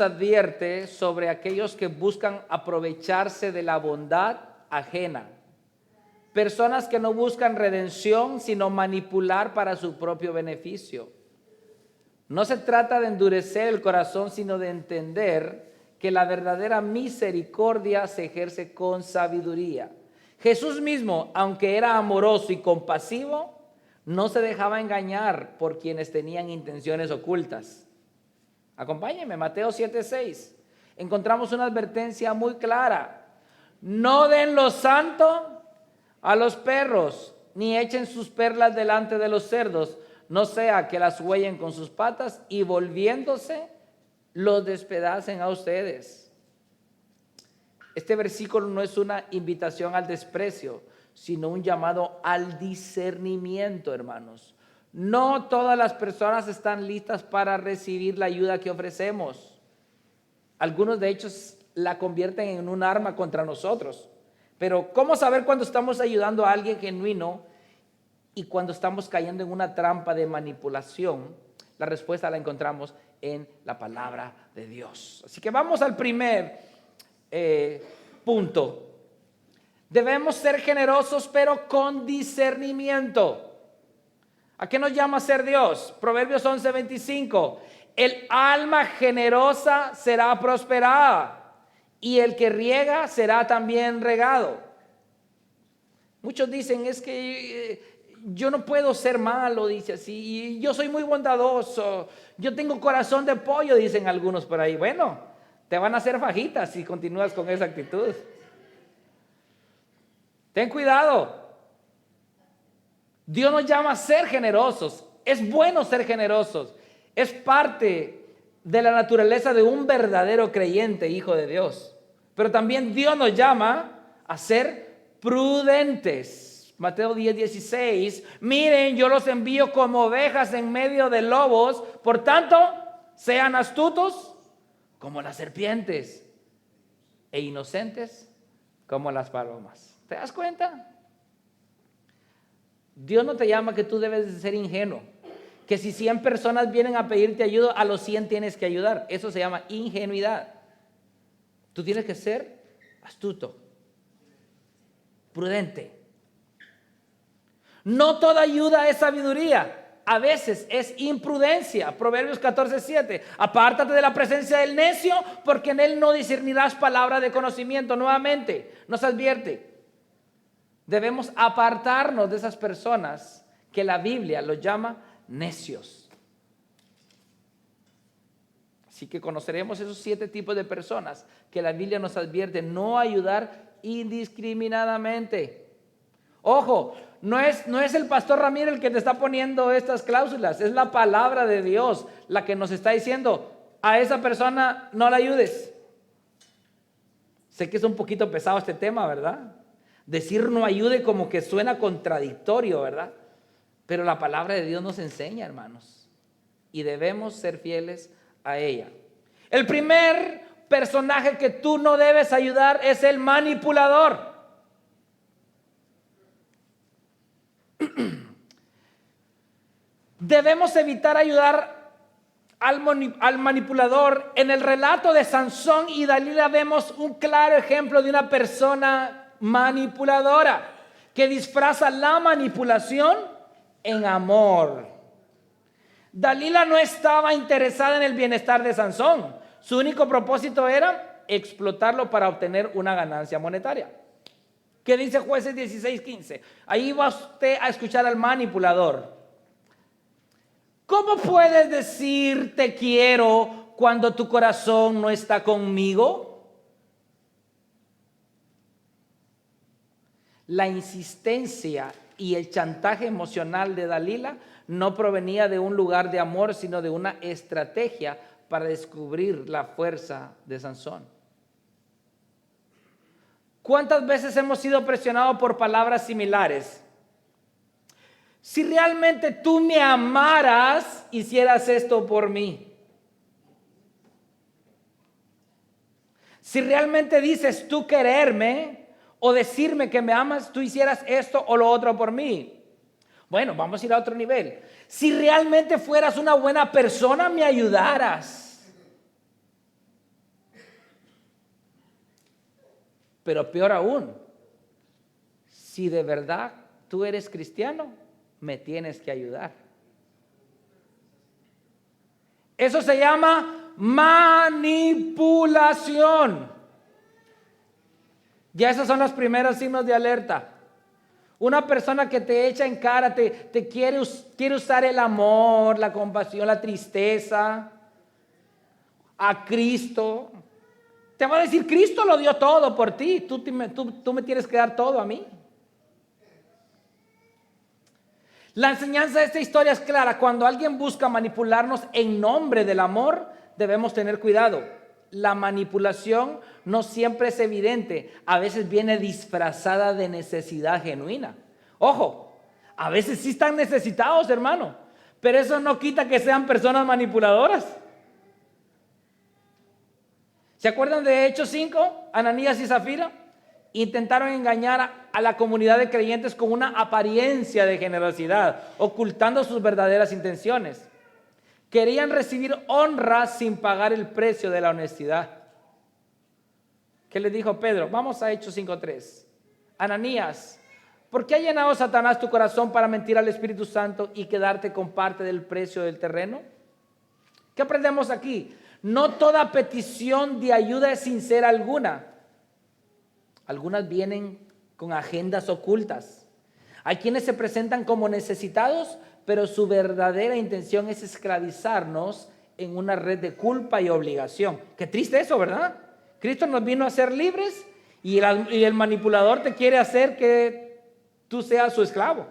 nos advierte sobre aquellos que buscan aprovecharse de la bondad ajena. Personas que no buscan redención, sino manipular para su propio beneficio. No se trata de endurecer el corazón, sino de entender que la verdadera misericordia se ejerce con sabiduría. Jesús mismo, aunque era amoroso y compasivo, no se dejaba engañar por quienes tenían intenciones ocultas. Acompáñenme, Mateo 7:6. Encontramos una advertencia muy clara. No den lo santo a los perros, ni echen sus perlas delante de los cerdos, no sea que las huellen con sus patas y volviéndose los despedacen a ustedes. Este versículo no es una invitación al desprecio, sino un llamado al discernimiento, hermanos. No todas las personas están listas para recibir la ayuda que ofrecemos. Algunos de hecho la convierten en un arma contra nosotros. Pero ¿cómo saber cuando estamos ayudando a alguien genuino y cuando estamos cayendo en una trampa de manipulación? La respuesta la encontramos en la palabra de Dios. Así que vamos al primer punto. Debemos ser generosos, pero con discernimiento. ¿A qué nos llama a ser Dios? Proverbios 11:25. El alma generosa será prosperada, y el que riega será también regado. Muchos dicen, es que yo no puedo ser malo, dice así, y yo soy muy bondadoso, yo tengo corazón de pollo, dicen algunos por ahí. Bueno, te van a hacer fajitas si continúas con esa actitud. Ten cuidado. Dios nos llama a ser generosos. Es bueno ser generosos. Es parte de la naturaleza de un verdadero creyente, hijo de Dios. Pero también Dios nos llama a ser prudentes. Mateo 10:16. Miren, yo los envío como ovejas en medio de lobos. Por tanto, sean astutos como las serpientes e inocentes como las palomas. ¿Te das cuenta? Dios no te llama que tú debes de ser ingenuo, que si 100 personas vienen a pedirte ayuda, a los 100 tienes que ayudar. Eso se llama ingenuidad. Tú tienes que ser astuto, prudente. No toda ayuda es sabiduría. A veces es imprudencia. Proverbios 14:7. Apártate de la presencia del necio, porque en él no discernirás palabra de conocimiento. Nuevamente nos advierte. Debemos apartarnos de esas personas que la Biblia los llama necios. Así que conoceremos esos 7 tipos de personas que la Biblia nos advierte no ayudar indiscriminadamente. Ojo, no es el pastor Ramírez el que te está poniendo estas cláusulas, es la palabra de Dios la que nos está diciendo, a esa persona no la ayudes. Sé que es un poquito pesado este tema, ¿verdad? Decir no ayude como que suena contradictorio, ¿verdad? Pero la palabra de Dios nos enseña, hermanos, y debemos ser fieles a ella. El primer personaje que tú no debes ayudar es el manipulador. Debemos evitar ayudar al manipulador. En el relato de Sansón y Dalila vemos un claro ejemplo de una persona manipuladora que disfraza la manipulación en amor. Dalila no estaba interesada en el bienestar de Sansón. Su único propósito era explotarlo para obtener una ganancia monetaria. ¿Qué dice Jueces 16:15? Ahí va usted a escuchar al manipulador. ¿Cómo puedes decir te quiero cuando tu corazón no está conmigo? La insistencia y el chantaje emocional de Dalila no provenía de un lugar de amor, sino de una estrategia para descubrir la fuerza de Sansón. ¿Cuántas veces hemos sido presionados por palabras similares? Si realmente tú me amaras, hicieras esto por mí. Si realmente dices tú quererme o decirme que me amas, tú hicieras esto o lo otro por mí. Bueno, vamos a ir a otro nivel. Si realmente fueras una buena persona, me ayudaras. Pero peor aún, si de verdad tú eres cristiano, me tienes que ayudar. Eso se llama manipulación. Ya esos son los primeros signos de alerta. Una persona que te echa en cara, te quiere usar el amor, la compasión, la tristeza a Cristo. Te va a decir, Cristo lo dio todo por ti, tú me tienes que dar todo a mí. La enseñanza de esta historia es clara. Cuando alguien busca manipularnos en nombre del amor, debemos tener cuidado. La manipulación no siempre es evidente, a veces viene disfrazada de necesidad genuina. Ojo, a veces sí están necesitados, hermano, pero eso no quita que sean personas manipuladoras. ¿Se acuerdan de Hechos 5? Ananías y Zafira intentaron engañar a la comunidad de creyentes con una apariencia de generosidad, ocultando sus verdaderas intenciones. Querían recibir honra sin pagar el precio de la honestidad. ¿Qué le dijo Pedro? Vamos a Hechos 5:3. Ananías, ¿por qué ha llenado Satanás tu corazón para mentir al Espíritu Santo y quedarte con parte del precio del terreno? ¿Qué aprendemos aquí? No toda petición de ayuda es sincera alguna. Algunas vienen con agendas ocultas. Hay quienes se presentan como necesitados, pero su verdadera intención es esclavizarnos en una red de culpa y obligación. Qué triste eso, ¿verdad? Cristo nos vino a ser libres y el manipulador te quiere hacer que tú seas su esclavo.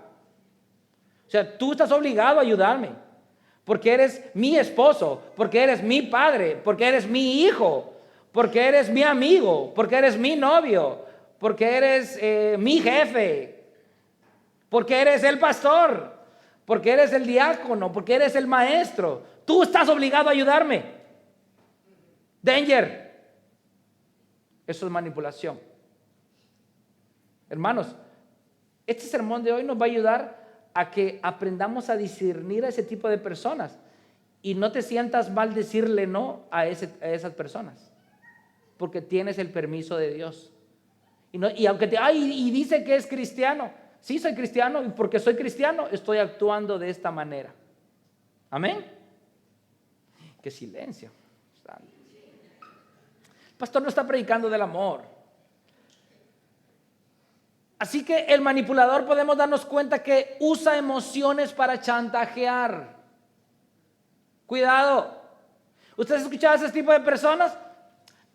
O sea, tú estás obligado a ayudarme porque eres mi esposo, porque eres mi padre, porque eres mi hijo, porque eres mi amigo, porque eres mi novio, porque eres mi jefe, porque eres el pastor, porque eres el diácono, porque eres el maestro. Tú estás obligado a ayudarme. Danger. Eso es manipulación. Hermanos, este sermón de hoy nos va a ayudar a que aprendamos a discernir a ese tipo de personas y no te sientas mal decirle no a esas personas, porque tienes el permiso de Dios. Y aunque y dice que es cristiano, sí soy cristiano, y porque soy cristiano estoy actuando de esta manera. Amén. Qué silencio. El pastor no está predicando del amor. Así que el manipulador, podemos darnos cuenta que usa emociones para chantajear. Cuidado. ¿Ustedes han escuchado a ese tipo de personas?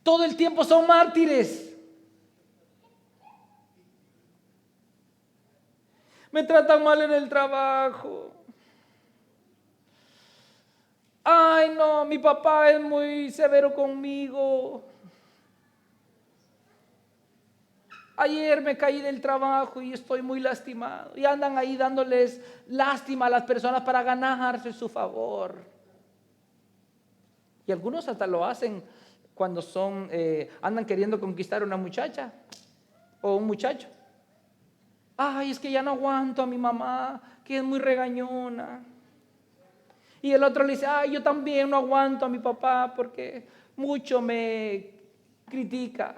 Todo el tiempo son mártires. Me tratan mal en el trabajo. Ay, no, mi papá es muy severo conmigo. Ayer me caí del trabajo y estoy muy lastimado. Y andan ahí dándoles lástima a las personas para ganarse su favor. Y algunos hasta lo hacen cuando andan queriendo conquistar a una muchacha o un muchacho. Ay, es que ya no aguanto a mi mamá, que es muy regañona. Y el otro le dice, ay, yo también no aguanto a mi papá porque mucho me critica.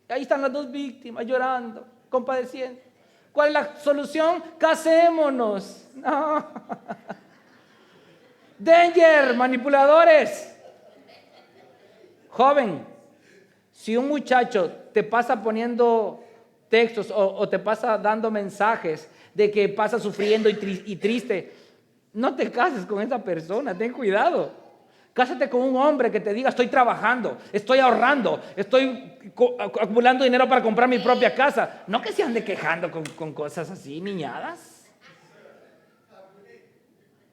Ahí están las dos víctimas llorando, compadeciendo. ¿Cuál es la solución? Casémonos. No. Danger, manipuladores. Joven, si un muchacho te pasa poniendo textos o te pasa dando mensajes de que pasa sufriendo y triste, no te cases con esa persona, ten cuidado. Cásate con un hombre que te diga, estoy trabajando, estoy ahorrando, estoy acumulando dinero para comprar mi propia casa. No que se ande quejando con cosas así, niñadas.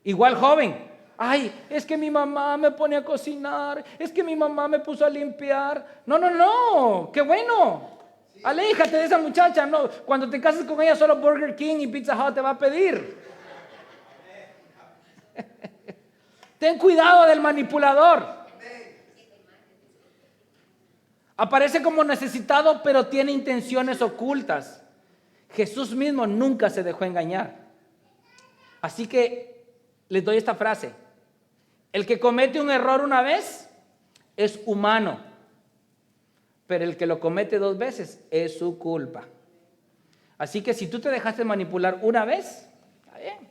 Igual joven, ay, es que mi mamá me pone a cocinar, es que mi mamá me puso a limpiar. No, qué bueno. Aléjate de esa muchacha. No, cuando te cases con ella solo Burger King y Pizza Hut te va a pedir. Ten cuidado del manipulador. Aparece como necesitado, pero tiene intenciones ocultas. Jesús mismo nunca se dejó engañar. Así que les doy esta frase. El que comete un error una vez es humano, pero el que lo comete 2 veces es su culpa. Así que si tú te dejaste manipular una vez, está bien.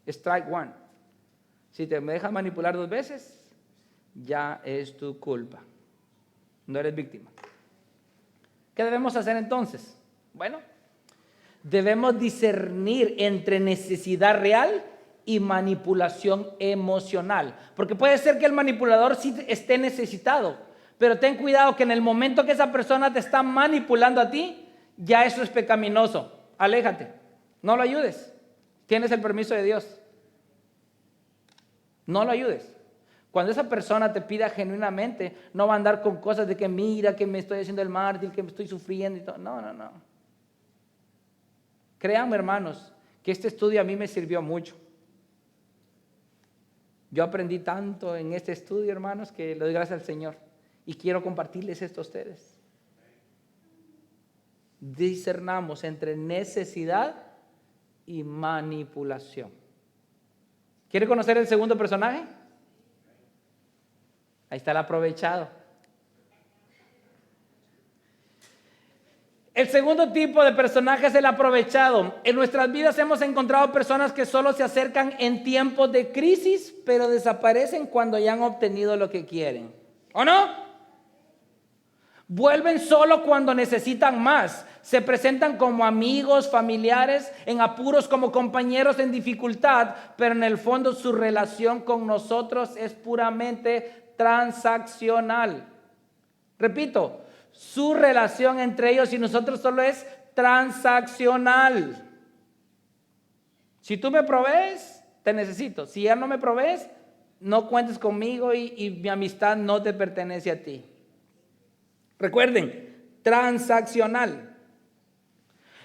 Strike one. Si te dejas manipular 2 veces, ya es tu culpa. No eres víctima. ¿Qué debemos hacer entonces? Bueno, debemos discernir entre necesidad real y manipulación emocional. Porque puede ser que el manipulador sí esté necesitado, pero ten cuidado que en el momento que esa persona te está manipulando a ti, ya eso es pecaminoso. Aléjate, no lo ayudes. Tienes el permiso de Dios. No lo ayudes. Cuando esa persona te pida genuinamente, no va a andar con cosas de que mira que me estoy haciendo el mártir, que me estoy sufriendo y todo. No, no, no. Créanme, hermanos, que este estudio a mí me sirvió mucho. Yo aprendí tanto en este estudio, hermanos, que le doy gracias al Señor. Y quiero compartirles esto a ustedes. Discernamos entre necesidad y manipulación. ¿Quiere conocer el segundo personaje? Ahí está el aprovechado. El segundo tipo de personaje es el aprovechado. En nuestras vidas hemos encontrado personas que solo se acercan en tiempos de crisis, pero desaparecen cuando ya han obtenido lo que quieren. ¿O no? Vuelven solo cuando necesitan más. Se presentan como amigos, familiares, en apuros, como compañeros en dificultad, pero en el fondo su relación con nosotros es puramente transaccional. Repito, su relación entre ellos y nosotros solo es transaccional. Si tú me provees, te necesito. Si ya no me provees, no cuentes conmigo y mi amistad no te pertenece a ti. Recuerden, transaccional.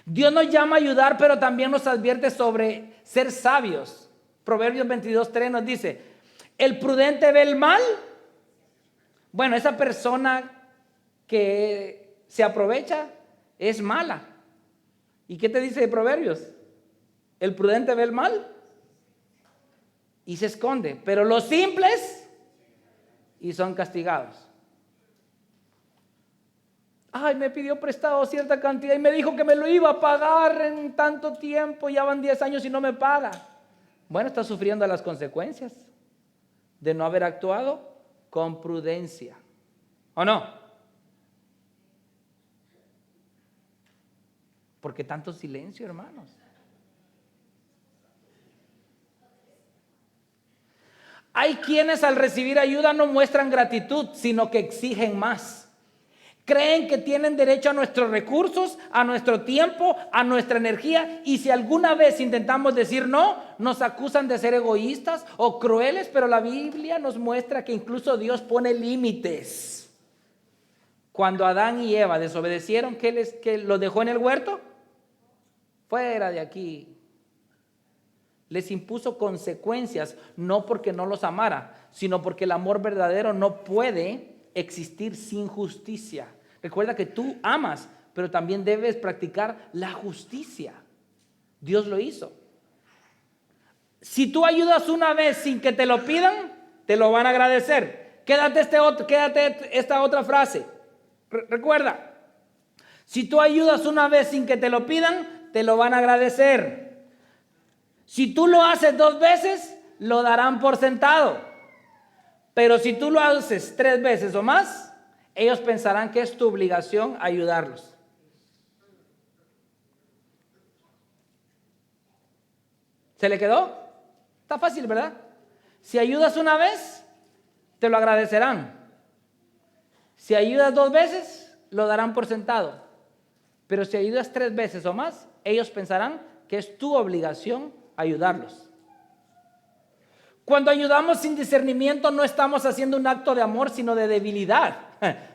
Dios nos llama a ayudar, pero también nos advierte sobre ser sabios. Proverbios 22:3 nos dice, el prudente ve el mal. Bueno, esa persona que se aprovecha es mala. ¿Y qué te dice de Proverbios? El prudente ve el mal y se esconde, pero los simples y son castigados. Ay, me pidió prestado cierta cantidad y me dijo que me lo iba a pagar en tanto tiempo, ya van 10 años y no me paga. Bueno, está sufriendo las consecuencias de no haber actuado con prudencia. ¿O no? ¿Por qué tanto silencio, hermanos? Hay quienes al recibir ayuda no muestran gratitud, sino que exigen más. Creen que tienen derecho a nuestros recursos, a nuestro tiempo, a nuestra energía, y si alguna vez intentamos decir no, nos acusan de ser egoístas o crueles, pero la Biblia nos muestra que incluso Dios pone límites. Cuando Adán y Eva desobedecieron, ¿qué los dejó en el huerto? Fuera de aquí. Les impuso consecuencias, no porque no los amara, sino porque el amor verdadero no puede existir sin justicia. Recuerda que tú amas, pero también debes practicar la justicia. Dios lo hizo. Si tú ayudas una vez sin que te lo pidan, te lo van a agradecer. Quédate esta otra frase. Recuerda, si tú ayudas una vez sin que te lo pidan, te lo van a agradecer. Si tú lo haces 2 veces, lo darán por sentado. Pero si tú lo haces 3 veces o más, ellos pensarán que es tu obligación ayudarlos. ¿Se le quedó? Está fácil, ¿verdad? Si ayudas una vez, te lo agradecerán. Si ayudas 2 veces, lo darán por sentado. Pero si ayudas 3 veces o más, ellos pensarán que es tu obligación ayudarlos. Cuando ayudamos sin discernimiento, no estamos haciendo un acto de amor, sino de debilidad.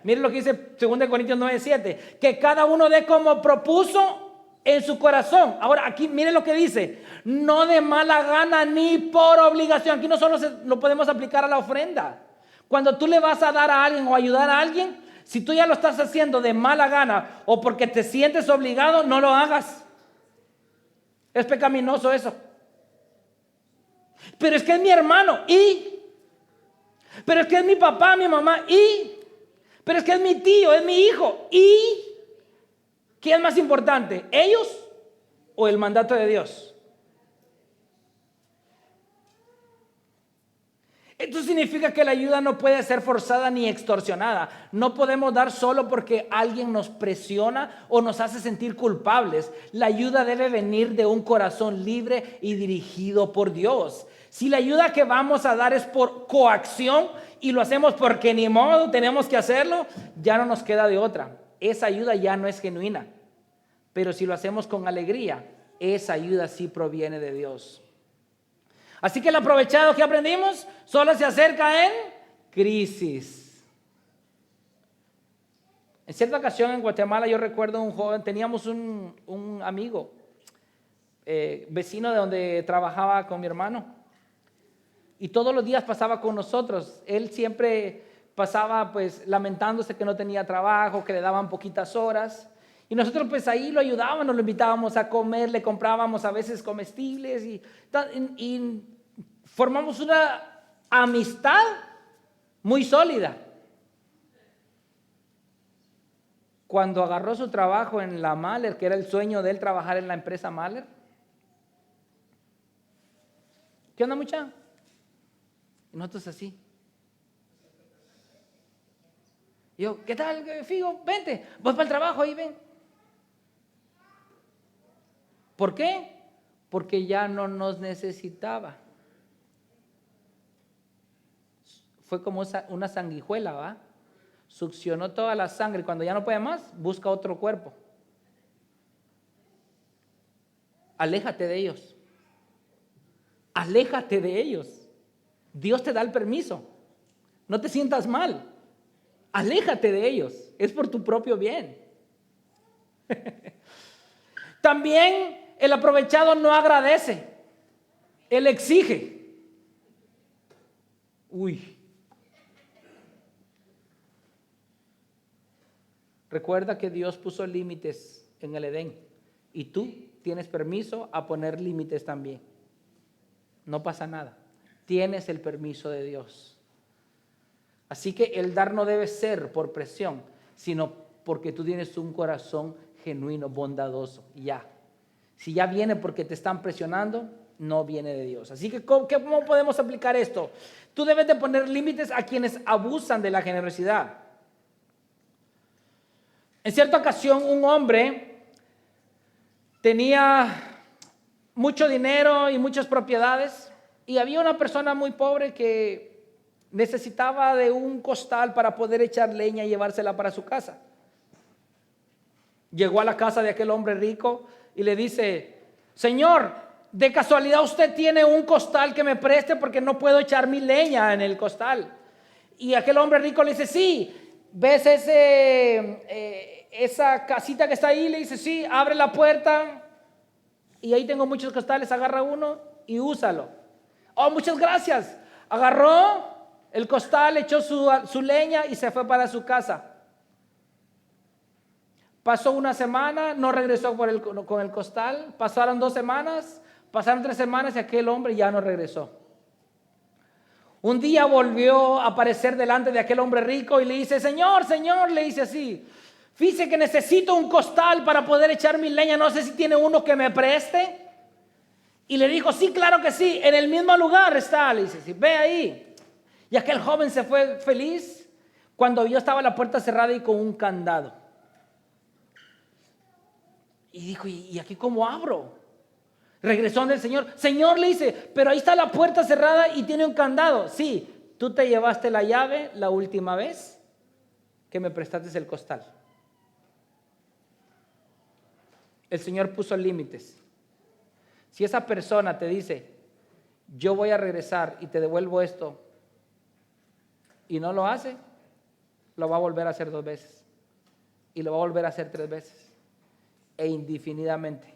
Miren lo que dice 2 Corintios 9:7, que cada uno dé como propuso en su corazón. Ahora aquí miren lo que dice, no de mala gana ni por obligación. Aquí no solo lo podemos aplicar a la ofrenda. Cuando tú le vas a dar a alguien o ayudar a alguien, si tú ya lo estás haciendo de mala gana o porque te sientes obligado, no lo hagas. Es pecaminoso eso. Pero es que es mi hermano, pero es que es mi papá, mi mamá, Pero es que es mi tío, es mi hijo. ¿Y qué es más importante? ¿Ellos o el mandato de Dios? Esto significa que la ayuda no puede ser forzada ni extorsionada. No podemos dar solo porque alguien nos presiona o nos hace sentir culpables. La ayuda debe venir de un corazón libre y dirigido por Dios. Si la ayuda que vamos a dar es por coacción y lo hacemos porque ni modo, tenemos que hacerlo, ya no nos queda de otra. Esa ayuda ya no es genuina. Pero si lo hacemos con alegría, esa ayuda sí proviene de Dios. Así que el aprovechado que aprendimos solo se acerca en crisis. En cierta ocasión en Guatemala yo recuerdo un joven, teníamos un amigo, vecino de donde trabajaba con mi hermano. Y todos los días pasaba con nosotros. Él siempre pasaba pues lamentándose que no tenía trabajo, que le daban poquitas horas. Y nosotros pues ahí lo ayudábamos, lo invitábamos a comer, le comprábamos a veces comestibles y formamos una amistad muy sólida. Cuando agarró su trabajo en la Mahler, que era el sueño de él trabajar en la empresa Mahler. ¿Qué onda, muchacha? Y nosotros así. Y yo, ¿qué tal, Figo? Vente, vas para el trabajo, ahí ven. ¿Por qué? Porque ya no nos necesitaba. Fue como una sanguijuela, ¿va? Succionó toda la sangre y cuando ya no puede más, busca otro cuerpo. Aléjate de ellos. Aléjate de ellos. Dios te da el permiso. No te sientas mal. Aléjate de ellos. Es por tu propio bien. También el aprovechado no agradece. Él exige. Uy. Recuerda que Dios puso límites en el Edén y tú tienes permiso a poner límites también. No pasa nada. Tienes el permiso de Dios. Así que el dar no debe ser por presión, sino porque tú tienes un corazón genuino, bondadoso. Ya. Si ya viene porque te están presionando, no viene de Dios. Así que, ¿cómo podemos aplicar esto? Tú debes de poner límites a quienes abusan de la generosidad. En cierta ocasión, un hombre tenía mucho dinero y muchas propiedades. Y había una persona muy pobre que necesitaba de un costal para poder echar leña y llevársela para su casa. Llegó a la casa de aquel hombre rico y le dice: Señor, ¿de casualidad usted tiene un costal que me preste porque no puedo echar mi leña en el costal? Y aquel hombre rico le dice: sí. ¿Ves esa casita que está ahí? Le dice: sí, abre la puerta y ahí tengo muchos costales, agarra uno y úsalo. Oh, muchas gracias. Agarró el costal, echó su leña y se fue para su casa. Pasó una semana, no regresó con el costal. Pasaron 2 semanas, pasaron 3 semanas y aquel hombre ya no regresó. Un día volvió a aparecer delante de aquel hombre rico y le dice: Señor, le dice así, fíjese que necesito un costal para poder echar mi leña, no sé si tiene uno que me preste. Y le dijo: sí, claro que sí, en el mismo lugar está. Le dice: sí, ve ahí. Y aquel joven se fue feliz cuando vio estaba la puerta cerrada y con un candado. Y dijo: ¿y aquí cómo abro? Regresó donde el Señor. Señor, le dice, pero ahí está la puerta cerrada y tiene un candado. Sí, tú te llevaste la llave la última vez que me prestaste el costal. El Señor puso límites. Si esa persona te dice: yo voy a regresar y te devuelvo esto, y no lo hace, lo va a volver a hacer 2 veces. Y lo va a volver a hacer 3 veces. E indefinidamente.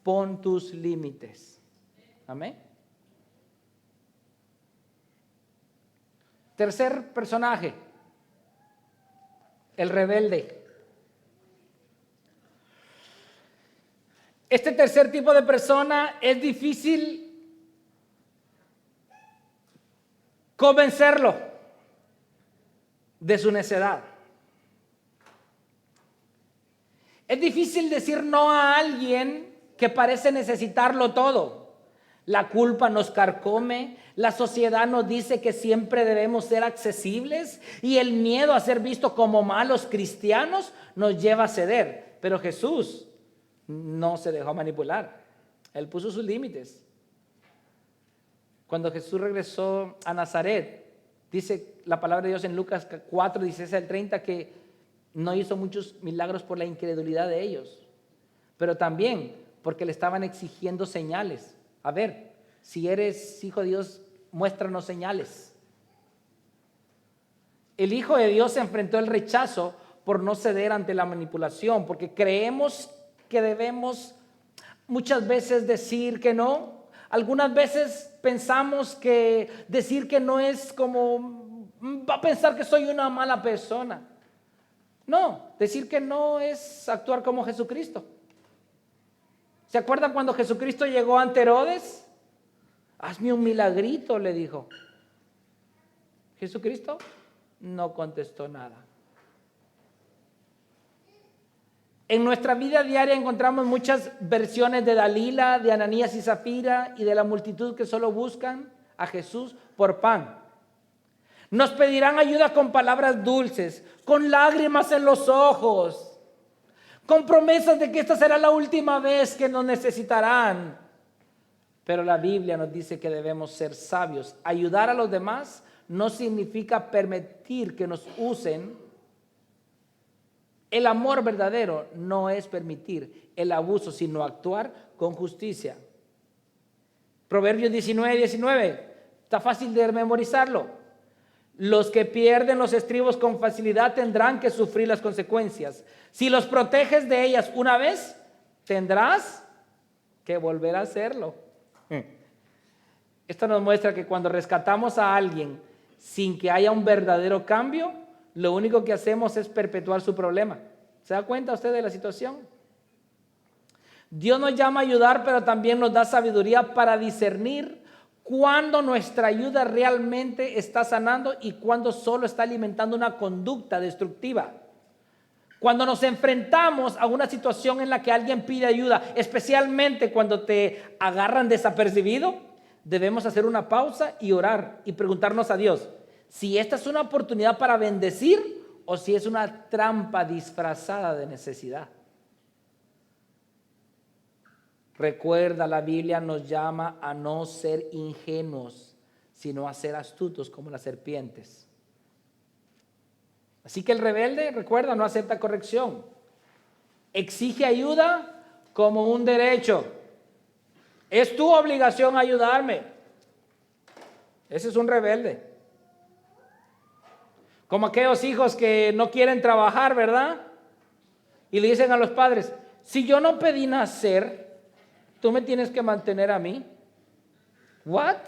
Pon tus límites. Amén. Tercer personaje, el rebelde. Este tercer tipo de persona es difícil convencerlo. de su necedad. Es difícil decir no a alguien que parece necesitarlo todo. La culpa nos carcome, la sociedad nos dice que siempre debemos ser accesibles y el miedo a ser visto como malos cristianos nos lleva a ceder. Pero Jesús no se dejó manipular. Él puso sus límites. Cuando Jesús regresó a Nazaret, dice la palabra de Dios en Lucas 4, 16 al 30, que no hizo muchos milagros por la incredulidad de ellos, pero también porque le estaban exigiendo señales. A ver, si eres hijo de Dios, muéstranos señales. El Hijo de Dios se enfrentó al rechazo por no ceder ante la manipulación, porque creemos que debemos muchas veces decir que no. Algunas veces pensamos que decir que no es como, va a pensar que soy una mala persona. No, decir que no es actuar como Jesucristo. ¿Se acuerdan cuando Jesucristo llegó ante Herodes? Hazme un milagrito, le dijo. Jesucristo no contestó nada. En nuestra vida diaria encontramos muchas versiones de Dalila, de Ananías y Zafira y de la multitud que solo buscan a Jesús por pan. Nos pedirán ayuda con palabras dulces, con lágrimas en los ojos, con promesas de que esta será la última vez que nos necesitarán. Pero la Biblia nos dice que debemos ser sabios. Ayudar a los demás no significa permitir que nos usen. El amor verdadero no es permitir el abuso, sino actuar con justicia. Proverbios 19:19. Está fácil de memorizarlo. Los que pierden los estribos con facilidad tendrán que sufrir las consecuencias. Si los proteges de ellas una vez, tendrás que volver a hacerlo. Esto nos muestra que cuando rescatamos a alguien sin que haya un verdadero cambio, lo único que hacemos es perpetuar su problema. ¿Se da cuenta usted de la situación? Dios nos llama a ayudar, pero también nos da sabiduría para discernir cuándo nuestra ayuda realmente está sanando y cuándo solo está alimentando una conducta destructiva. Cuando nos enfrentamos a una situación en la que alguien pide ayuda, especialmente cuando te agarran desapercibido, debemos hacer una pausa y orar y preguntarnos a Dios si esta es una oportunidad para bendecir o si es una trampa disfrazada de necesidad. Recuerda, la Biblia nos llama a no ser ingenuos, sino a ser astutos como las serpientes. Así que el rebelde, recuerda, no acepta corrección. Exige ayuda como un derecho. Es tu obligación ayudarme. Ese es un rebelde. Como aquellos hijos que no quieren trabajar, ¿verdad? Y le dicen a los padres, si yo no pedí nacer, tú me tienes que mantener a mí. ¿What?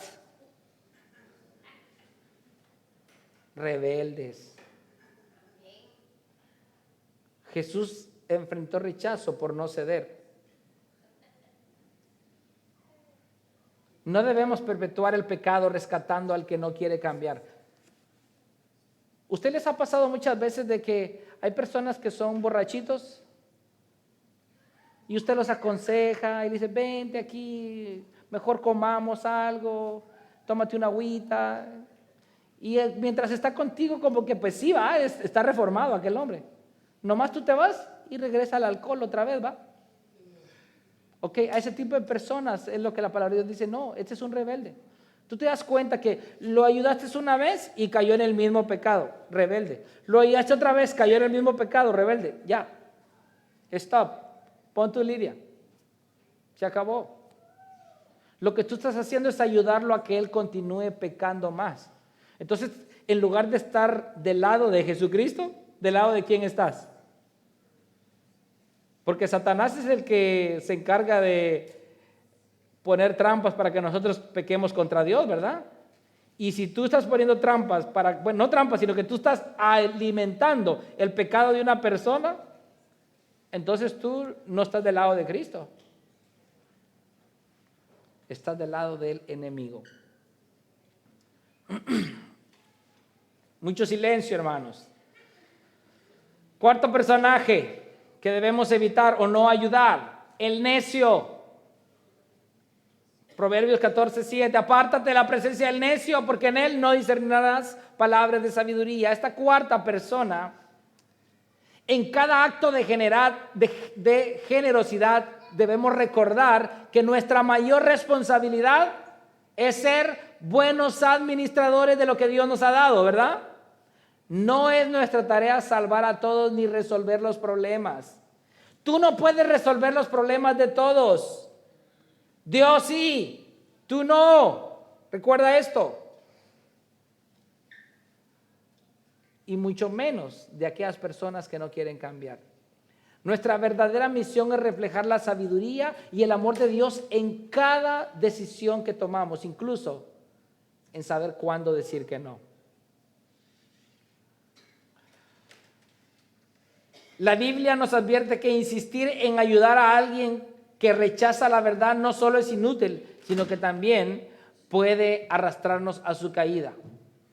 Rebeldes. Jesús enfrentó rechazo por no ceder. No debemos perpetuar el pecado rescatando al que no quiere cambiar. ¿Usted les ha pasado muchas veces de que hay personas que son borrachitos y usted los aconseja y dice, vente aquí, mejor comamos algo, tómate una agüita? Y mientras está contigo como que pues sí, va, está reformado aquel hombre. Nomás tú te vas y regresa al alcohol otra vez, va. Ok, a ese tipo de personas es lo que la palabra de Dios dice, no, este es un rebelde. Tú te das cuenta que lo ayudaste una vez y cayó en el mismo pecado, rebelde. Lo ayudaste otra vez, cayó en el mismo pecado, rebelde. Ya, stop, pon tu lidia. Se acabó. Lo que tú estás haciendo es ayudarlo a que él continúe pecando más. Entonces, en lugar de estar del lado de Jesucristo, ¿del lado de quién estás? Porque Satanás es el que se encarga de poner trampas para que nosotros pequemos contra Dios, ¿verdad? Y si tú estás poniendo trampas para, bueno, no trampas, sino que tú estás alimentando el pecado de una persona, entonces tú no estás del lado de Cristo. Estás del lado del enemigo. Mucho silencio, hermanos. Cuarto personaje que debemos evitar o no ayudar, el necio. Proverbios 14:7, apártate de la presencia del necio, porque en él no discernirás palabras de sabiduría. Esta cuarta persona, en cada acto de generosidad, debemos recordar que nuestra mayor responsabilidad es ser buenos administradores de lo que Dios nos ha dado, ¿verdad? No es nuestra tarea salvar a todos ni resolver los problemas. Tú no puedes resolver los problemas de todos. Dios sí, tú no. Recuerda esto. Y mucho menos de aquellas personas que no quieren cambiar. Nuestra verdadera misión es reflejar la sabiduría y el amor de Dios en cada decisión que tomamos, incluso en saber cuándo decir que no. La Biblia nos advierte que insistir en ayudar a alguien que rechaza la verdad no solo es inútil, sino que también puede arrastrarnos a su caída.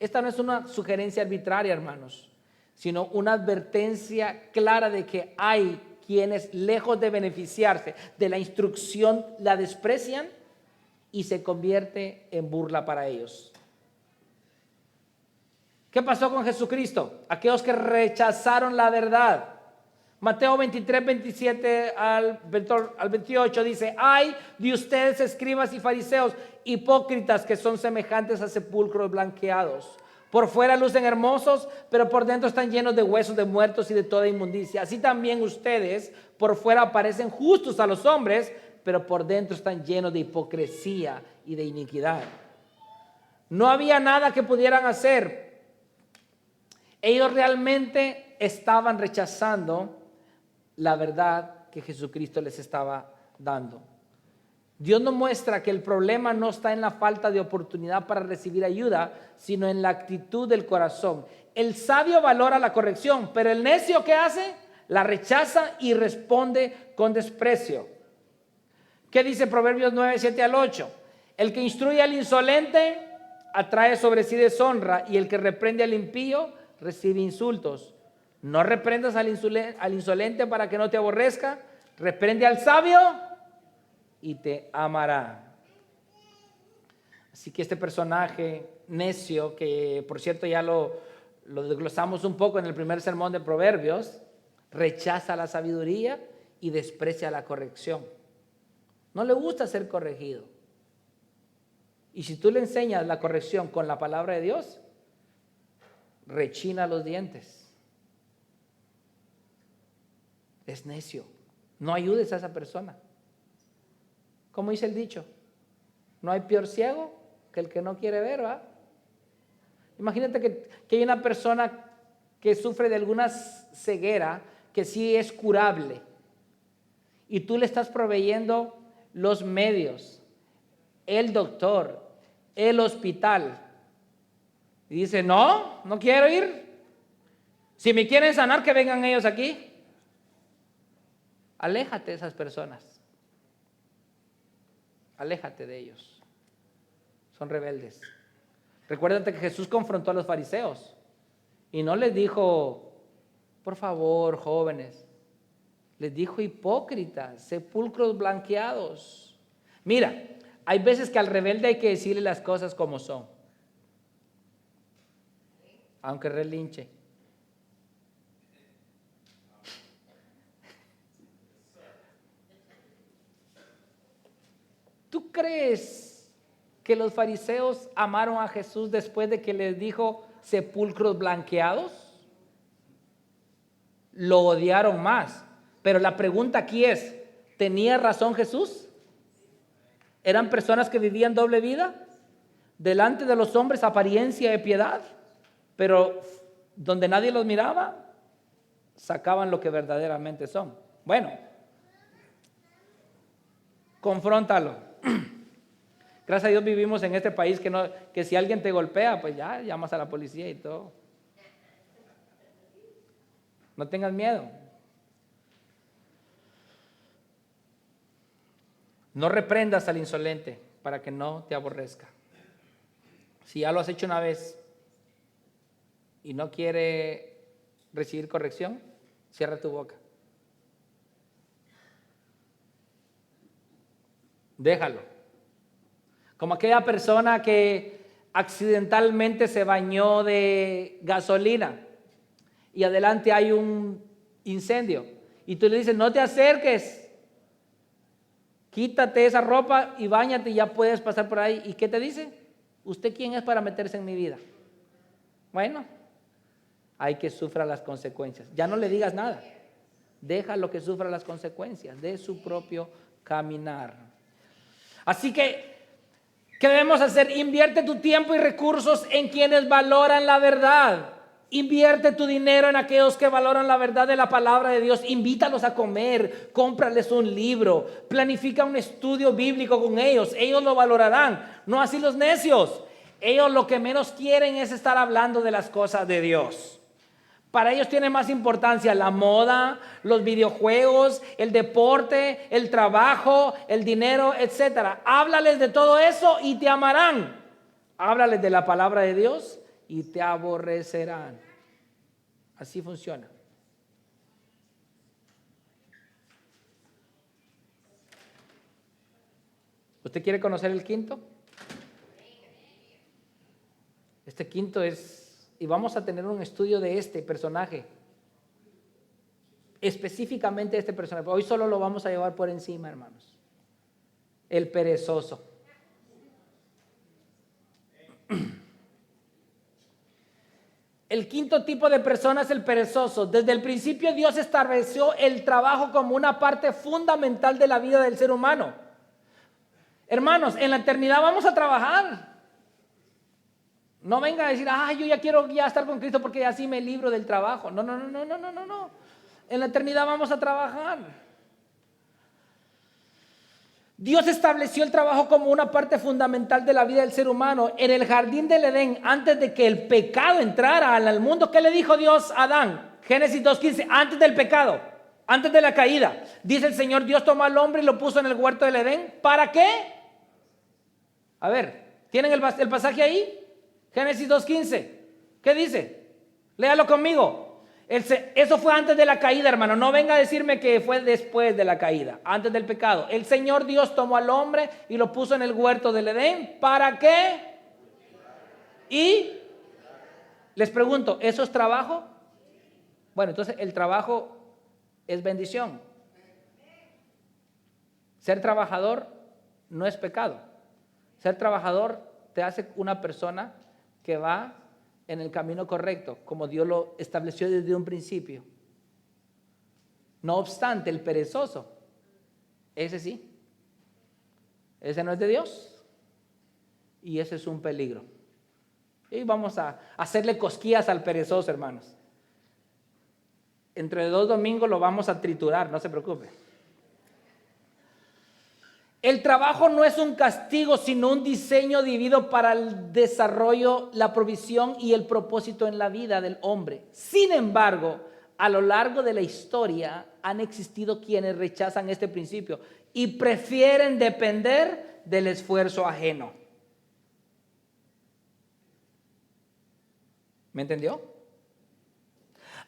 Esta no es una sugerencia arbitraria, hermanos, sino una advertencia clara de que hay quienes, lejos de beneficiarse de la instrucción, la desprecian y se convierte en burla para ellos. ¿Qué pasó con Jesucristo? Aquellos que rechazaron la verdad. Mateo 23, 27 al 28 dice: ay de ustedes, escribas y fariseos, hipócritas, que son semejantes a sepulcros blanqueados. Por fuera lucen hermosos, pero por dentro están llenos de huesos de muertos y de toda inmundicia. Así también ustedes por fuera parecen justos a los hombres, pero por dentro están llenos de hipocresía y de iniquidad. No había nada que pudieran hacer. Ellos realmente estaban rechazando la verdad que Jesucristo les estaba dando. Dios nos muestra que el problema no está en la falta de oportunidad para recibir ayuda, sino en la actitud del corazón. El sabio valora la corrección, pero el necio, ¿qué hace? La rechaza y responde con desprecio. ¿Qué dice Proverbios 9, 7 al 8? El que instruye al insolente atrae sobre sí deshonra, y el que reprende al impío recibe insultos. No reprendas al insolente para que no te aborrezca. Reprende al sabio y te amará. Así que este personaje necio, que por cierto ya lo desglosamos un poco en el primer sermón de Proverbios, rechaza la sabiduría y desprecia la corrección. No le gusta ser corregido. Y si tú le enseñas la corrección con la palabra de Dios, rechina los dientes. Es necio. No ayudes a esa persona. Como dice el dicho, no hay peor ciego que el que no quiere ver, ¿va? Imagínate que hay una persona que sufre de alguna ceguera que sí es curable, y tú le estás proveyendo los medios, el doctor, el hospital, y dice: no quiero ir. Si me quieren sanar, que vengan ellos aquí. Aléjate de esas personas. Aléjate de ellos. Son rebeldes. Recuérdate que Jesús confrontó a los fariseos y no les dijo: por favor, jóvenes. Les dijo: hipócritas, sepulcros blanqueados. Mira, hay veces que al rebelde hay que decirle las cosas como son, aunque relinche. ¿Tú crees que los fariseos amaron a Jesús después de que les dijo sepulcros blanqueados? Lo odiaron más. Pero la pregunta aquí es: ¿tenía razón Jesús? ¿Eran personas que vivían doble vida? Delante de los hombres apariencia de piedad, pero donde nadie los miraba, sacaban lo que verdaderamente son. Bueno, confróntalo. Gracias a Dios vivimos en este país que si alguien te golpea, pues ya llamas a la policía y todo. No tengas miedo. No reprendas al insolente para que no te aborrezca. Si ya lo has hecho una vez, y no quiere recibir corrección, cierra tu boca. Déjalo. Como aquella persona que accidentalmente se bañó de gasolina y adelante hay un incendio y tú le dices, no te acerques, quítate esa ropa y báñate y ya puedes pasar por ahí. ¿Y qué te dice? ¿Usted quién es para meterse en mi vida? Bueno, hay que sufra las consecuencias. Ya no le digas nada. Déjalo que sufra las consecuencias de su propio caminar. Así que, ¿qué debemos hacer? Invierte tu tiempo y recursos en quienes valoran la verdad. Invierte tu dinero en aquellos que valoran la verdad de la palabra de Dios. Invítalos a comer, cómprales un libro, planifica un estudio bíblico con ellos. Ellos lo valorarán, no así los necios. Ellos lo que menos quieren es estar hablando de las cosas de Dios. Para ellos tiene más importancia la moda, los videojuegos, el deporte, el trabajo, el dinero, etc. Háblales de todo eso y te amarán. Háblales de la palabra de Dios y te aborrecerán. Así funciona. ¿Usted quiere conocer el quinto? Este quinto es, y vamos a tener un estudio de este personaje, específicamente este personaje. Hoy solo lo vamos a llevar por encima, hermanos. El perezoso. El quinto tipo de persona es el perezoso. Desde el principio Dios estableció el trabajo como una parte fundamental de la vida del ser humano. Hermanos, en la eternidad vamos a trabajar. No venga a decir, yo ya quiero estar con Cristo porque así me libro del trabajo. No. En la eternidad vamos a trabajar. Dios estableció el trabajo como una parte fundamental de la vida del ser humano. En el jardín del Edén, antes de que el pecado entrara al mundo, ¿qué le dijo Dios a Adán? Génesis 2:15, antes del pecado, antes de la caída. Dice el Señor, Dios tomó al hombre y lo puso en el huerto del Edén. ¿Para qué? A ver, ¿tienen el pasaje ahí? Génesis 2:15. ¿Qué dice? Léalo conmigo. Eso fue antes de la caída, hermano. No venga a decirme que fue después de la caída, antes del pecado. El Señor Dios tomó al hombre y lo puso en el huerto del Edén. ¿Para qué? Y les pregunto, ¿eso es trabajo? Bueno, entonces el trabajo es bendición. Ser trabajador no es pecado. Ser trabajador te hace una persona que va en el camino correcto, como Dios lo estableció desde un principio. No obstante, el perezoso, ese sí, ese no es de Dios y ese es un peligro. Y vamos a hacerle cosquillas al perezoso, hermanos. Entre 2 domingos lo vamos a triturar, no se preocupe. El trabajo no es un castigo, sino un diseño divino para el desarrollo, la provisión y el propósito en la vida del hombre. Sin embargo, a lo largo de la historia han existido quienes rechazan este principio y prefieren depender del esfuerzo ajeno. ¿Me entendió?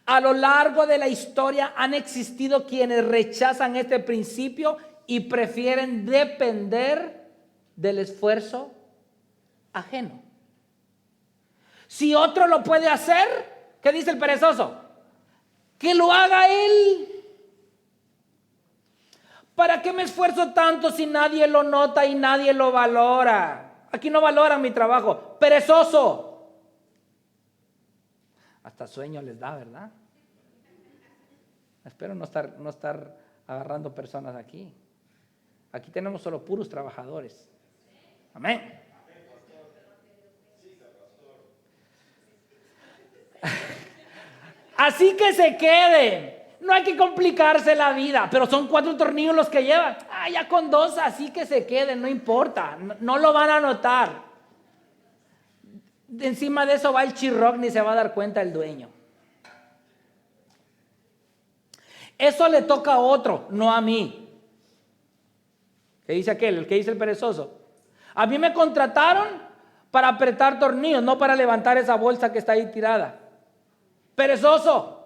A lo largo de la historia han existido quienes rechazan este principio y prefieren depender del esfuerzo ajeno. Si otro lo puede hacer, ¿qué dice el perezoso? Que lo haga él. ¿Para qué me esfuerzo tanto si nadie lo nota y nadie lo valora? Aquí no valoran mi trabajo. Perezoso. Hasta sueño les da, ¿verdad? Espero no estar agarrando personas aquí. Aquí tenemos solo puros trabajadores. Amén. Así que se quede. No hay que complicarse la vida. Pero son 4 tornillos los que llevan. Ya con 2, así que se queden. No importa. No lo van a notar. Encima de eso va el chirroc, ni se va a dar cuenta el dueño. Eso le toca a otro, no a mí. ¿Qué dice aquel? El que dice el perezoso. A mí me contrataron para apretar tornillos, no para levantar esa bolsa que está ahí tirada. Perezoso.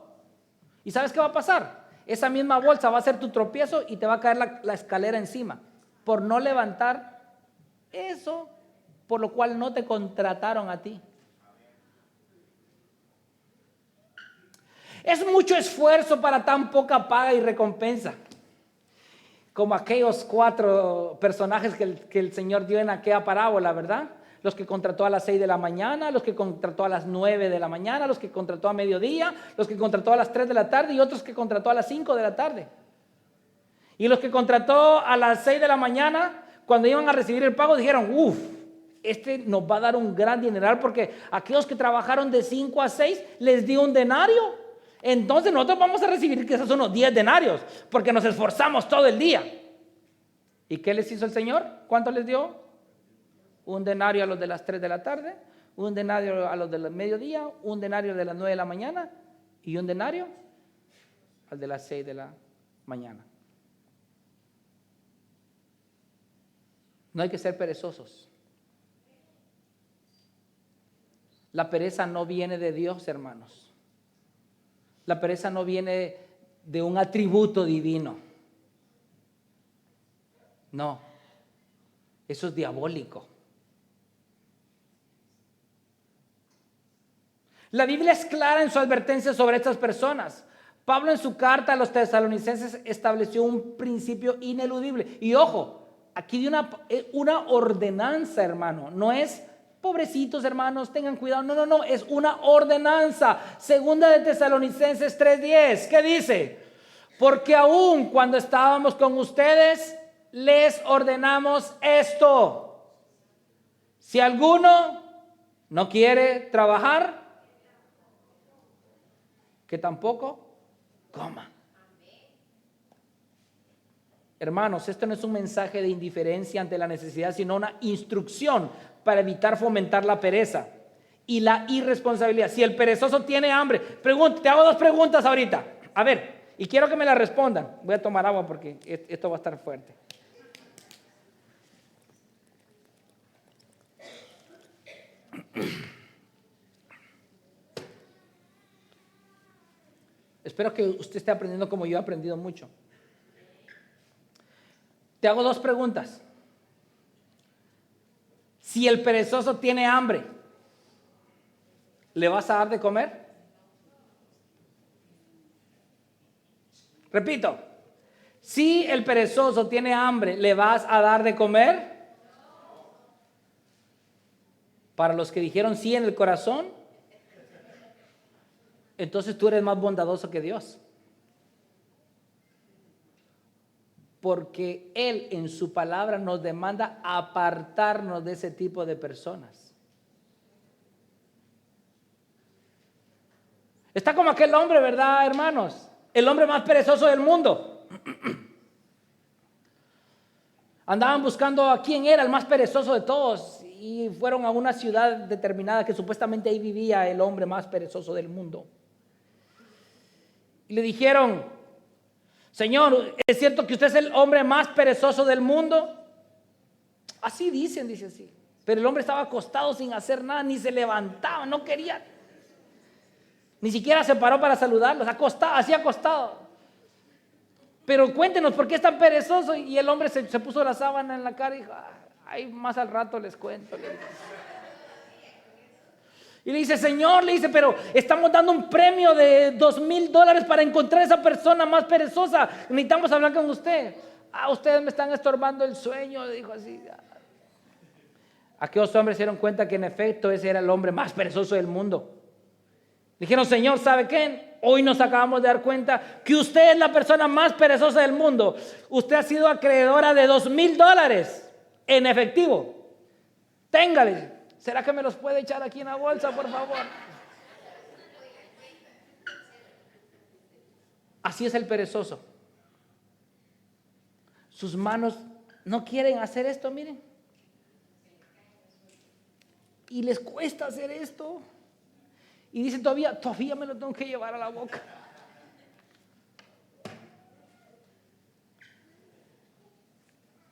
¿Y sabes qué va a pasar? Esa misma bolsa va a ser tu tropiezo y te va a caer la escalera encima por no levantar eso por lo cual no te contrataron a ti. Es mucho esfuerzo para tan poca paga y recompensa. Como aquellos 4 personajes que el Señor dio en aquella parábola, ¿verdad? Los que contrató a las 6 de la mañana, los que contrató a las 9 de la mañana, los que contrató a mediodía, los que contrató a las 3 de la tarde y otros que contrató a las 5 de la tarde. Y los que contrató a las 6 de la mañana, cuando iban a recibir el pago, dijeron, este nos va a dar un gran dineral porque aquellos que trabajaron de 5 a 6 les dio un denario. Entonces nosotros vamos a recibir que esos unos 10 denarios porque nos esforzamos todo el día. ¿Y qué les hizo el Señor? ¿Cuánto les dio? Un denario a los de las 3 de la tarde, un denario a los del mediodía, un denario de las 9 de la mañana y un denario al de las 6 de la mañana. No hay que ser perezosos. La pereza no viene de Dios, hermanos. La pereza no viene de un atributo divino. No, eso es diabólico. La Biblia es clara en su advertencia sobre estas personas. Pablo en su carta a los tesalonicenses estableció un principio ineludible. Y ojo, aquí de una ordenanza, hermano. No es, pobrecitos hermanos, tengan cuidado. No, es una ordenanza. Segunda de Tesalonicenses 3:10. ¿Qué dice? Porque aún cuando estábamos con ustedes, les ordenamos esto. Si alguno no quiere trabajar, que tampoco coma. Hermanos, esto no es un mensaje de indiferencia ante la necesidad, sino una instrucción para evitar fomentar la pereza y la irresponsabilidad. Si el perezoso tiene hambre, te hago 2 preguntas ahorita. A ver, y quiero que me las respondan. Voy a tomar agua porque esto va a estar fuerte. Espero que usted esté aprendiendo como yo he aprendido mucho. Te hago 2 preguntas. Si el perezoso tiene hambre, ¿le vas a dar de comer? Repito, si el perezoso tiene hambre, ¿le vas a dar de comer? Para los que dijeron sí en el corazón, entonces tú eres más bondadoso que Dios. Porque Él en su palabra nos demanda apartarnos de ese tipo de personas. Está como aquel hombre, ¿verdad, hermanos? El hombre más perezoso del mundo. Andaban buscando a quién era el más perezoso de todos y fueron a una ciudad determinada que supuestamente ahí vivía el hombre más perezoso del mundo. Y le dijeron, Señor, ¿es cierto que usted es el hombre más perezoso del mundo? Así dicen, dice así. Pero el hombre estaba acostado sin hacer nada, ni se levantaba, no quería. Ni siquiera se paró para saludarlos, acostado, así acostado. Pero cuéntenos, ¿por qué es tan perezoso? Y el hombre se puso la sábana en la cara y dijo, ay, más al rato les cuento. Y le dice, Señor, le dice, pero estamos dando un premio de $2,000 para encontrar a esa persona más perezosa. Necesitamos hablar con usted. Ustedes me están estorbando el sueño, dijo así. Aquellos hombres se dieron cuenta que en efecto ese era el hombre más perezoso del mundo. Dijeron, Señor, ¿sabe qué? Hoy nos acabamos de dar cuenta que usted es la persona más perezosa del mundo. Usted ha sido acreedora de $2,000 en efectivo. Téngale. ¿Será que me los puede echar aquí en la bolsa, por favor? Así es el perezoso. Sus manos no quieren hacer esto, miren. Y les cuesta hacer esto. Y dicen, todavía me lo tengo que llevar a la boca.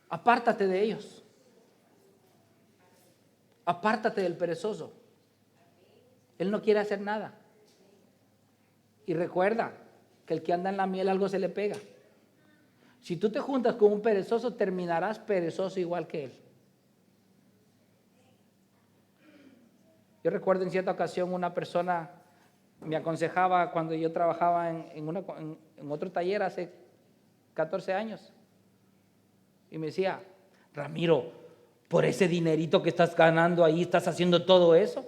Apártate de ellos. Apártate del perezoso. Él no quiere hacer nada. Y recuerda que el que anda en la miel algo se le pega. Si tú te juntas con un perezoso, terminarás perezoso igual que él. Yo recuerdo en cierta ocasión una persona me aconsejaba cuando yo trabajaba en otro taller hace 14 años. Y me decía, Ramiro, por ese dinerito que estás ganando ahí, ¿estás haciendo todo eso?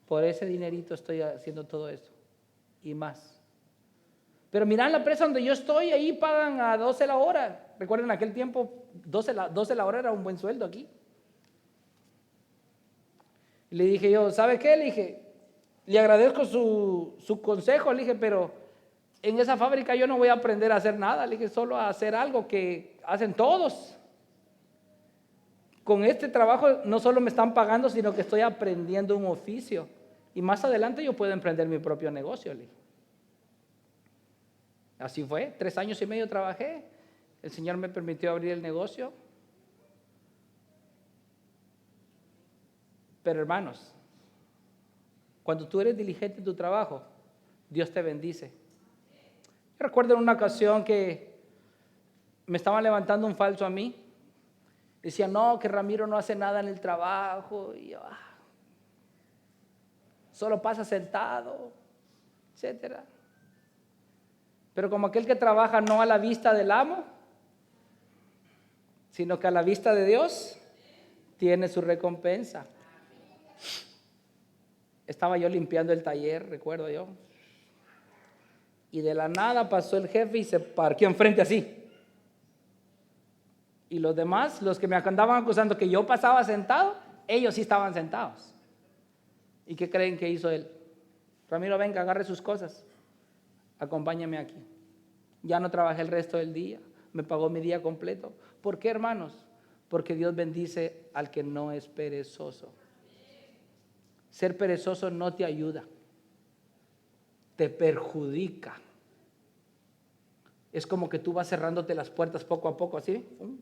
Por ese dinerito estoy haciendo todo eso y más. Pero mirá, en la empresa donde yo estoy, ahí pagan a 12 la hora. Recuerden, en aquel tiempo 12 la hora era un buen sueldo aquí. Y le dije yo, ¿sabe qué? Le dije, le agradezco su consejo, le dije, pero en esa fábrica yo no voy a aprender a hacer nada, le dije, solo a hacer algo que hacen todos. Con este trabajo no solo me están pagando, sino que estoy aprendiendo un oficio. Y más adelante yo puedo emprender mi propio negocio, le dije. Así fue, 3 años y medio trabajé, el Señor me permitió abrir el negocio. Pero hermanos, cuando tú eres diligente en tu trabajo, Dios te bendice. Yo recuerdo en una ocasión que me estaban levantando un falso a mí. Decía, no, que Ramiro no hace nada en el trabajo, y yo, solo pasa sentado, etcétera. Pero como aquel que trabaja no a la vista del amo, sino que a la vista de Dios, tiene su recompensa. Estaba yo limpiando el taller, recuerdo yo, y de la nada pasó el jefe y se parqueó enfrente así. Y los demás, los que me andaban acusando que yo pasaba sentado, ellos sí estaban sentados. ¿Y qué creen que hizo él? Ramiro, venga, agarre sus cosas, acompáñame aquí. Ya no trabajé el resto del día, me pagó mi día completo. ¿Por qué, hermanos? Porque Dios bendice al que no es perezoso. Ser perezoso no te ayuda, te perjudica. Es como que tú vas cerrándote las puertas poco a poco, así, fum,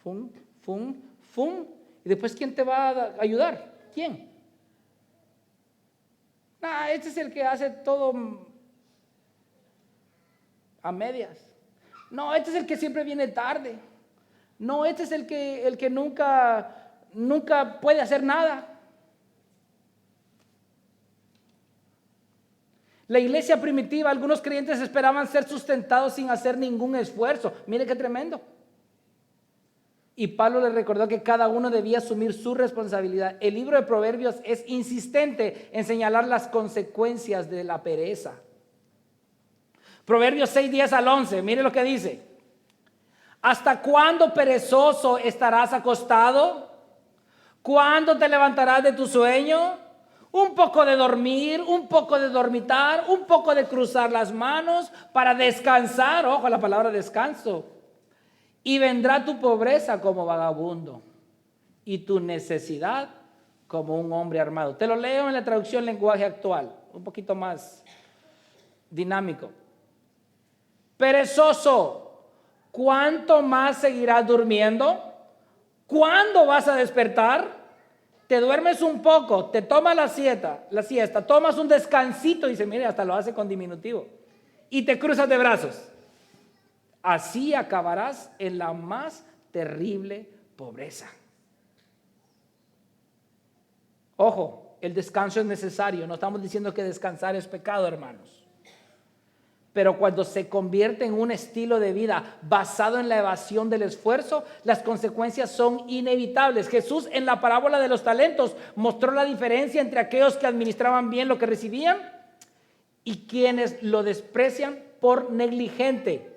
fum, fum, fum. Y después, ¿quién te va a ayudar? ¿Quién? Este es el que hace todo a medias. No, este es el que siempre viene tarde. No, este es el que nunca puede hacer nada. La iglesia primitiva, algunos creyentes esperaban ser sustentados sin hacer ningún esfuerzo. Mire qué tremendo. Y Pablo les recordó que cada uno debía asumir su responsabilidad. El libro de Proverbios es insistente en señalar las consecuencias de la pereza. Proverbios 6, 10 al 11, mire lo que dice. ¿Hasta cuándo, perezoso, estarás acostado? ¿Cuándo te levantarás de tu sueño? Un poco de dormir, un poco de dormitar, un poco de cruzar las manos para descansar. Ojo a la palabra descanso. Y vendrá tu pobreza como vagabundo y tu necesidad como un hombre armado. Te lo leo en la traducción lenguaje actual, un poquito más dinámico. Perezoso, ¿cuánto más seguirás durmiendo? ¿Cuándo vas a despertar? Te duermes un poco, te tomas la siesta, tomas un descansito, dice, mire, hasta lo hace con diminutivo, y te cruzas de brazos. Así acabarás en la más terrible pobreza. Ojo, el descanso es necesario, no estamos diciendo que descansar es pecado, hermanos. Pero cuando se convierte en un estilo de vida basado en la evasión del esfuerzo, las consecuencias son inevitables. Jesús en la parábola de los talentos mostró la diferencia entre aquellos que administraban bien lo que recibían y quienes lo desprecian por negligente.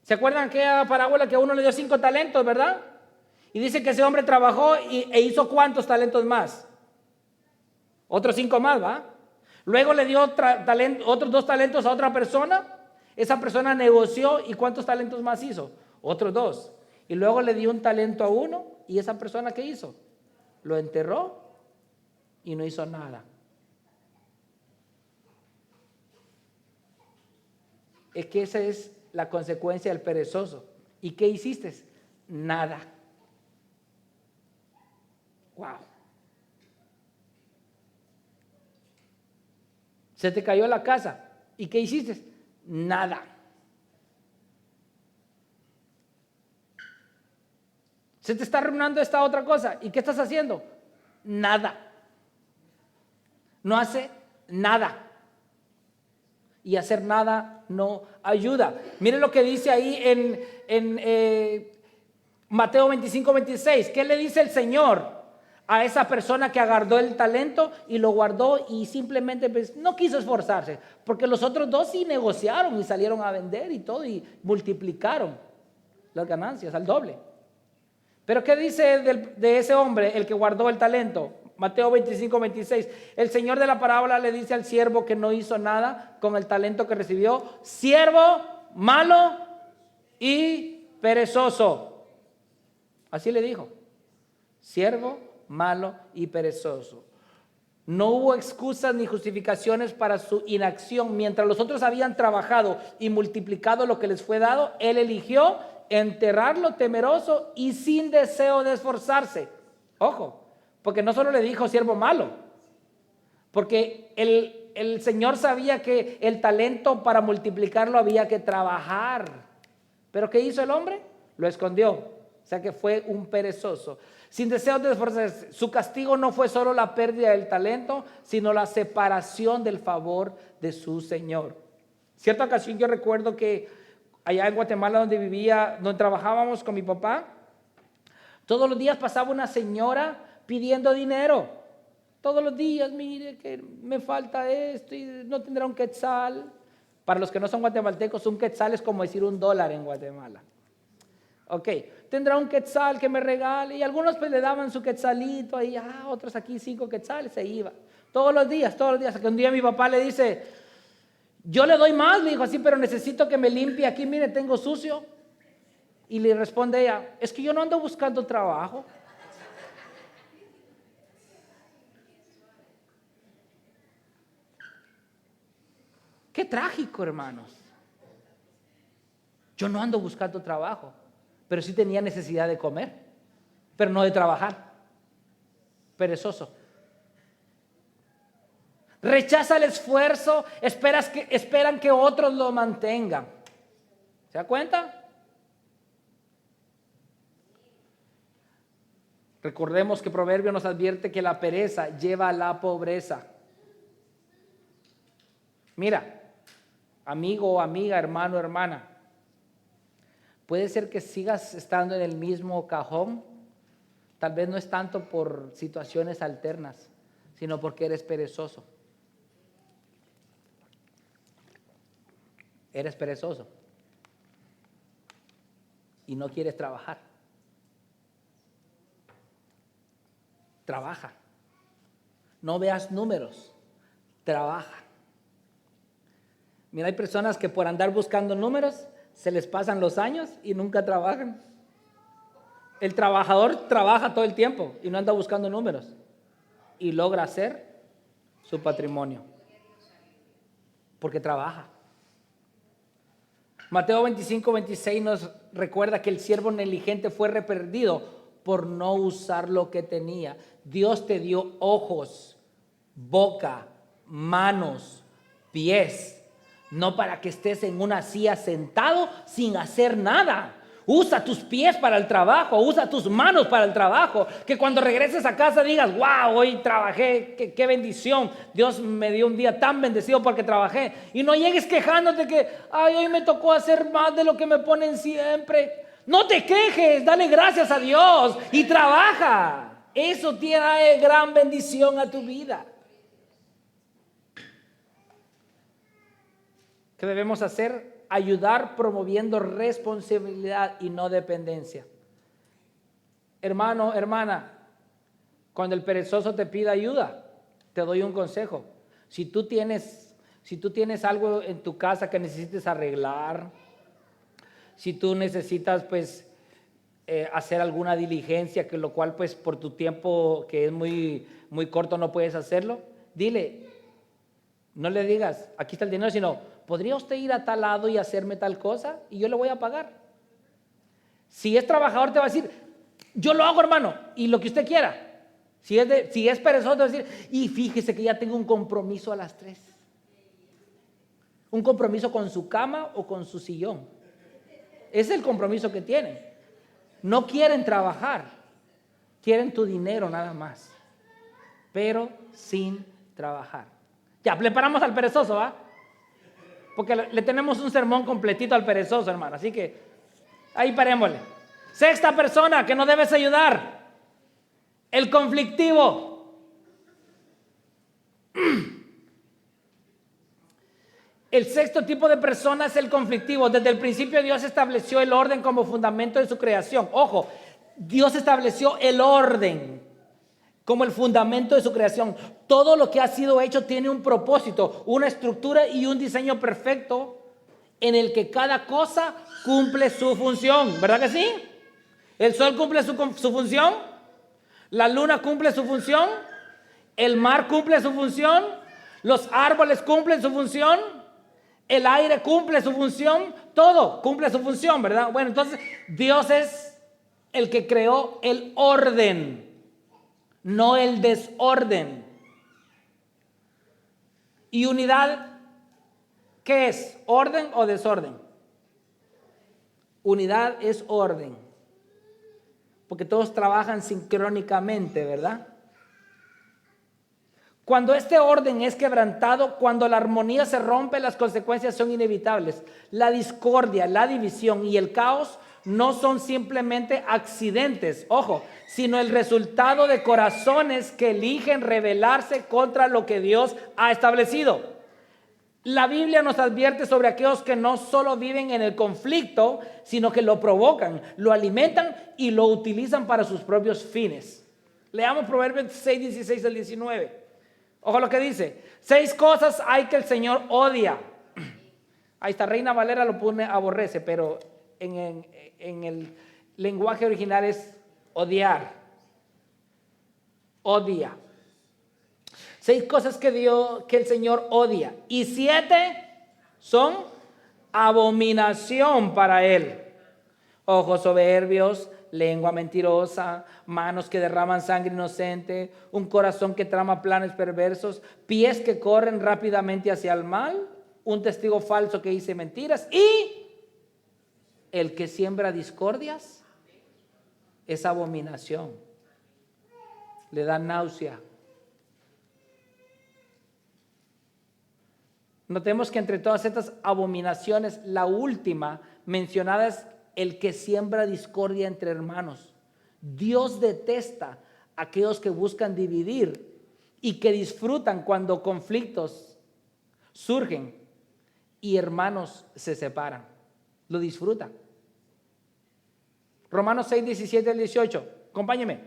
¿Se acuerdan aquella parábola que a uno le dio 5 talentos, verdad? Y dice que ese hombre trabajó e hizo ¿cuántos talentos más? Otros 5 más, ¿va? Luego le dio otros 2 talentos a otra persona. Esa persona negoció y ¿cuántos talentos más hizo? Otros 2. Y luego le dio un talento a uno y esa persona ¿qué hizo? Lo enterró y no hizo nada. Es que esa es la consecuencia del perezoso. ¿Y qué hiciste? Nada. Wow. Se te cayó la casa. ¿Y qué hiciste? Nada. Se te está arruinando esta otra cosa. ¿Y qué estás haciendo? Nada. No hace nada. Y hacer nada no ayuda. Miren lo que dice ahí en Mateo 25:26. ¿Qué le dice el Señor a esa persona que agarró el talento y lo guardó y simplemente pues, no quiso esforzarse? Porque los otros dos sí negociaron y salieron a vender y todo y multiplicaron las ganancias al doble. Pero ¿qué dice de ese hombre, el que guardó el talento? Mateo 25:26. El Señor de la parábola le dice al siervo que no hizo nada con el talento que recibió: siervo malo y perezoso. Así le dijo: siervo malo y perezoso. No hubo excusas ni justificaciones para su inacción. Mientras los otros habían trabajado y multiplicado lo que les fue dado, él eligió enterrarlo temeroso y sin deseo de esforzarse. Ojo, porque no solo le dijo siervo malo, porque el Señor sabía que el talento para multiplicarlo había que trabajar. ¿Pero qué hizo el hombre? Lo escondió. O sea que fue un perezoso. Sin deseo de esforzarse. Su castigo no fue solo la pérdida del talento, sino la separación del favor de su Señor. Cierta ocasión yo recuerdo que allá en Guatemala donde vivía, donde trabajábamos con mi papá, todos los días pasaba una señora pidiendo dinero. Todos los días: mire que me falta esto y no tendrá un quetzal. Para los que no son guatemaltecos, un quetzal es como decir $1 en Guatemala. Ok, tendrá un quetzal que me regale. Y algunos pues le daban su quetzalito ahí, otros aquí 5 quetzales, se iba. Todos los días. Hasta que un día mi papá le dice: yo le doy más, le dijo así, pero necesito que me limpie aquí, mire, tengo sucio. Y le responde ella: es que yo no ando buscando trabajo. Qué trágico, hermanos. Yo no ando buscando trabajo, pero sí tenía necesidad de comer, pero no de trabajar. Perezoso. Rechaza el esfuerzo, esperan que otros lo mantengan. ¿Se da cuenta? Recordemos que Proverbio nos advierte que la pereza lleva a la pobreza. Mira, amigo o amiga, hermano o hermana, puede ser que sigas estando en el mismo cajón. Tal vez no es tanto por situaciones alternas, sino porque eres perezoso. Eres perezoso y no quieres trabajar. Trabaja. No veas números, trabaja. Mira, hay personas que por andar buscando números se les pasan los años y nunca trabajan. El trabajador trabaja todo el tiempo y no anda buscando números y logra hacer su patrimonio porque trabaja. Mateo 25:26 nos recuerda que el siervo negligente fue reprendido por no usar lo que tenía. Dios te dio ojos, boca, manos, pies, no para que estés en una silla sentado sin hacer nada. Usa tus pies para el trabajo, usa tus manos para el trabajo, que cuando regreses a casa digas: wow, hoy trabajé, qué bendición, Dios me dio un día tan bendecido porque trabajé. Y no llegues quejándote que hoy me tocó hacer más de lo que me ponen siempre. No te quejes, dale gracias a Dios y trabaja. Eso tiene gran bendición a tu vida. ¿Qué debemos hacer? Ayudar promoviendo responsabilidad y no dependencia. Hermano, hermana, cuando el perezoso te pida ayuda, te doy un consejo. Si tú tienes algo en tu casa que necesites arreglar, si tú necesitas hacer alguna diligencia, que lo cual por tu tiempo que es muy, muy corto no puedes hacerlo, dile, no le digas: aquí está el dinero, sino: ¿podría usted ir a tal lado y hacerme tal cosa? Y yo le voy a pagar. Si es trabajador, te va a decir: yo lo hago, hermano, y lo que usted quiera. Si es perezoso, te va a decir: y fíjese que ya tengo un compromiso a las 3. un compromiso con su cama o con su sillón. Ese es el compromiso que tienen. No quieren trabajar, quieren tu dinero nada más, pero sin trabajar. Ya, le paramos al perezoso, ¿va? Porque le tenemos un sermón completito al perezoso, hermano, así que ahí parémosle. Sexta persona que no debes ayudar, el conflictivo. El sexto tipo de persona es el conflictivo. Desde el principio Dios estableció el orden como fundamento de su creación. Ojo, Dios estableció el orden como el fundamento de su creación. Todo lo que ha sido hecho tiene un propósito, una estructura y un diseño perfecto en el que cada cosa cumple su función. ¿Verdad que sí? El sol cumple su función, la luna cumple su función, el mar cumple su función, los árboles cumplen su función, el aire cumple su función, todo cumple su función, ¿verdad? Bueno, entonces Dios es el que creó el orden, no el desorden. ¿Y unidad qué es? ¿Orden o desorden? Unidad es orden, porque todos trabajan sincrónicamente, ¿verdad? Cuando este orden es quebrantado, cuando la armonía se rompe, las consecuencias son inevitables. La discordia, la división y el caos no son simplemente accidentes, ojo, sino el resultado de corazones que eligen rebelarse contra lo que Dios ha establecido. La Biblia nos advierte sobre aquellos que no solo viven en el conflicto, sino que lo provocan, lo alimentan y lo utilizan para sus propios fines. Leamos Proverbios 6, 16 al 19. Ojo lo que dice. 6 cosas hay que el Señor odia. Ahí está, Reina Valera lo pone aborrece, pero en el lenguaje original es odiar. Odia. 6 cosas que el Señor odia. Y 7 son abominación para Él. Ojos soberbios, lengua mentirosa, manos que derraman sangre inocente, un corazón que trama planes perversos, pies que corren rápidamente hacia el mal, un testigo falso que dice mentiras y el que siembra discordias es abominación. Le da náusea. Notemos que entre todas estas abominaciones, la última mencionada es el que siembra discordia entre hermanos. Dios detesta a aquellos que buscan dividir y que disfrutan cuando conflictos surgen y hermanos se separan. Lo disfrutan. Romanos 6, 17 al 18. Acompáñenme.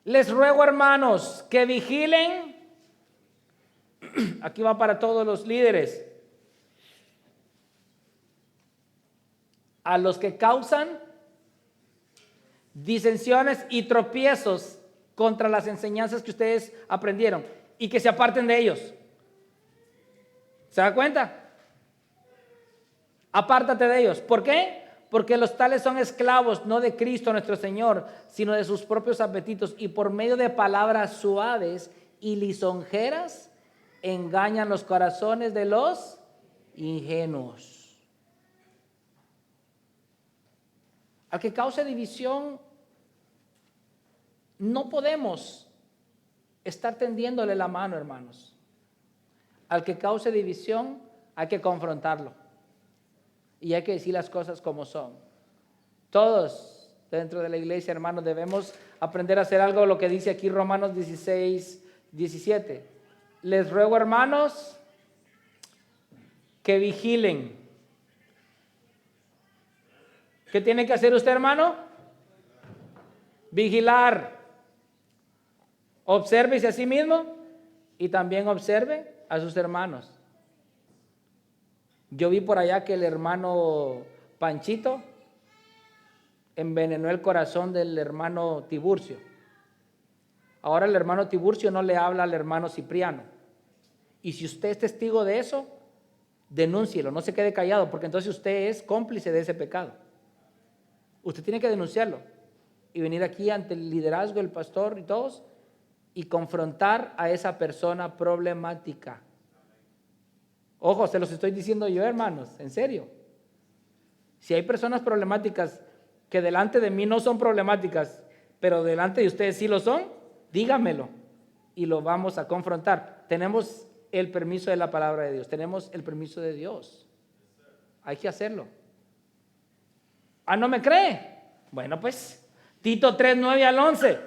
Les ruego, hermanos, que vigilen. Aquí va para todos los líderes. A los que causan disensiones y tropiezos contra las enseñanzas que ustedes aprendieron y que se aparten de ellos. ¿Se da cuenta? Apártate de ellos. ¿Por qué? Porque los tales son esclavos no de Cristo nuestro Señor, sino de sus propios apetitos, y por medio de palabras suaves y lisonjeras engañan los corazones de los ingenuos. Al que cause división, no podemos estar tendiéndole la mano, hermanos. Al que cause división, hay que confrontarlo. Y hay que decir las cosas como son. Todos dentro de la iglesia, hermanos, debemos aprender a hacer algo de lo que dice aquí Romanos 16, 17. Les ruego, hermanos, que vigilen. ¿Qué tiene que hacer usted, hermano? Vigilar. Obsérvese a sí mismo y también observe a sus hermanos. Yo vi por allá que el hermano Panchito envenenó el corazón del hermano Tiburcio. Ahora el hermano Tiburcio no le habla al hermano Cipriano. Y si usted es testigo de eso, denúncielo, no se quede callado, porque entonces usted es cómplice de ese pecado. Usted tiene que denunciarlo y venir aquí ante el liderazgo, el pastor y todos, y confrontar a esa persona problemática. Ojo, se los estoy diciendo yo, hermanos, en serio. Si hay personas problemáticas que delante de mí no son problemáticas, pero delante de ustedes sí lo son, dígamelo y lo vamos a confrontar. Tenemos el permiso de la palabra de Dios, tenemos el permiso de Dios. Hay que hacerlo. Ah, ¿no me cree? Bueno, pues, Tito 3, 9 al 11.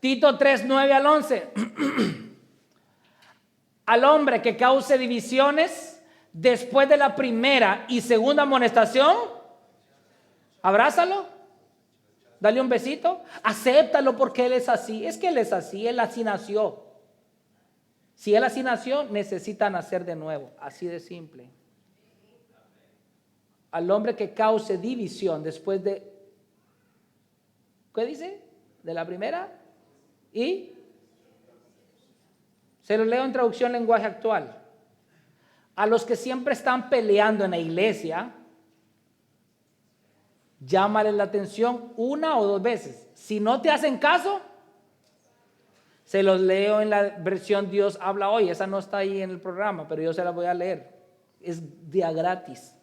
Tito 3, 9 al 11. Al hombre que cause divisiones después de la primera y segunda amonestación, abrázalo, dale un besito, acéptalo porque él es así. Es que él es así, él así nació. Si él así nació, necesita nacer de nuevo, así de simple. Al hombre que cause división después de, ¿qué dice? De la primera y se lo leo en traducción lenguaje actual. A los que siempre están peleando en la iglesia, llámale la atención 1 o 2 veces. Si no te hacen caso, se los leo en la versión Dios habla hoy. Esa no está ahí en el programa, pero yo se la voy a leer. Es día gratis.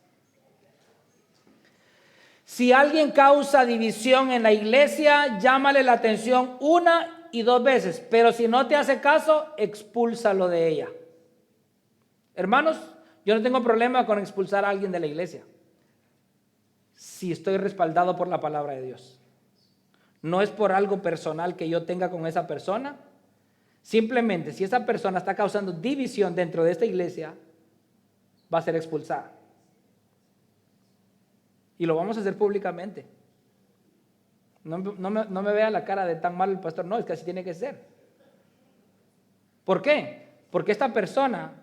Si alguien causa división en la iglesia, llámale la atención 1 y 2 veces. Pero si no te hace caso, expúlsalo de ella. Hermanos, yo no tengo problema con expulsar a alguien de la iglesia si estoy respaldado por la palabra de Dios. No es por algo personal que yo tenga con esa persona. Simplemente, si esa persona está causando división dentro de esta iglesia, va a ser expulsada. Y lo vamos a hacer públicamente. No me vea la cara de tan malo el pastor. No, es que así tiene que ser. ¿Por qué? Porque esta persona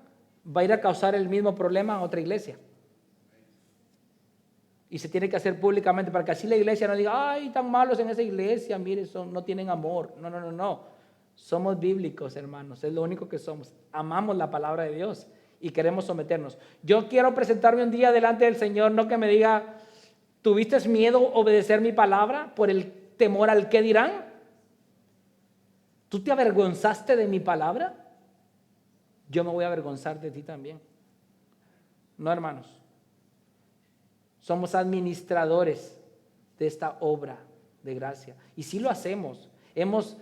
va a ir a causar el mismo problema a otra iglesia. Y se tiene que hacer públicamente para que así la iglesia no diga, ay, tan malos en esa iglesia, mire, no tienen amor. No. Somos bíblicos, hermanos, es lo único que somos. Amamos la palabra de Dios y queremos someternos. Yo quiero presentarme un día delante del Señor, no que me diga, ¿tuviste miedo a obedecer mi palabra por el temor al qué dirán? ¿Tú te avergonzaste de mi palabra? Yo me voy a avergonzar de ti también. No, hermanos. Somos administradores de esta obra de gracia. Y sí lo hacemos. Hemos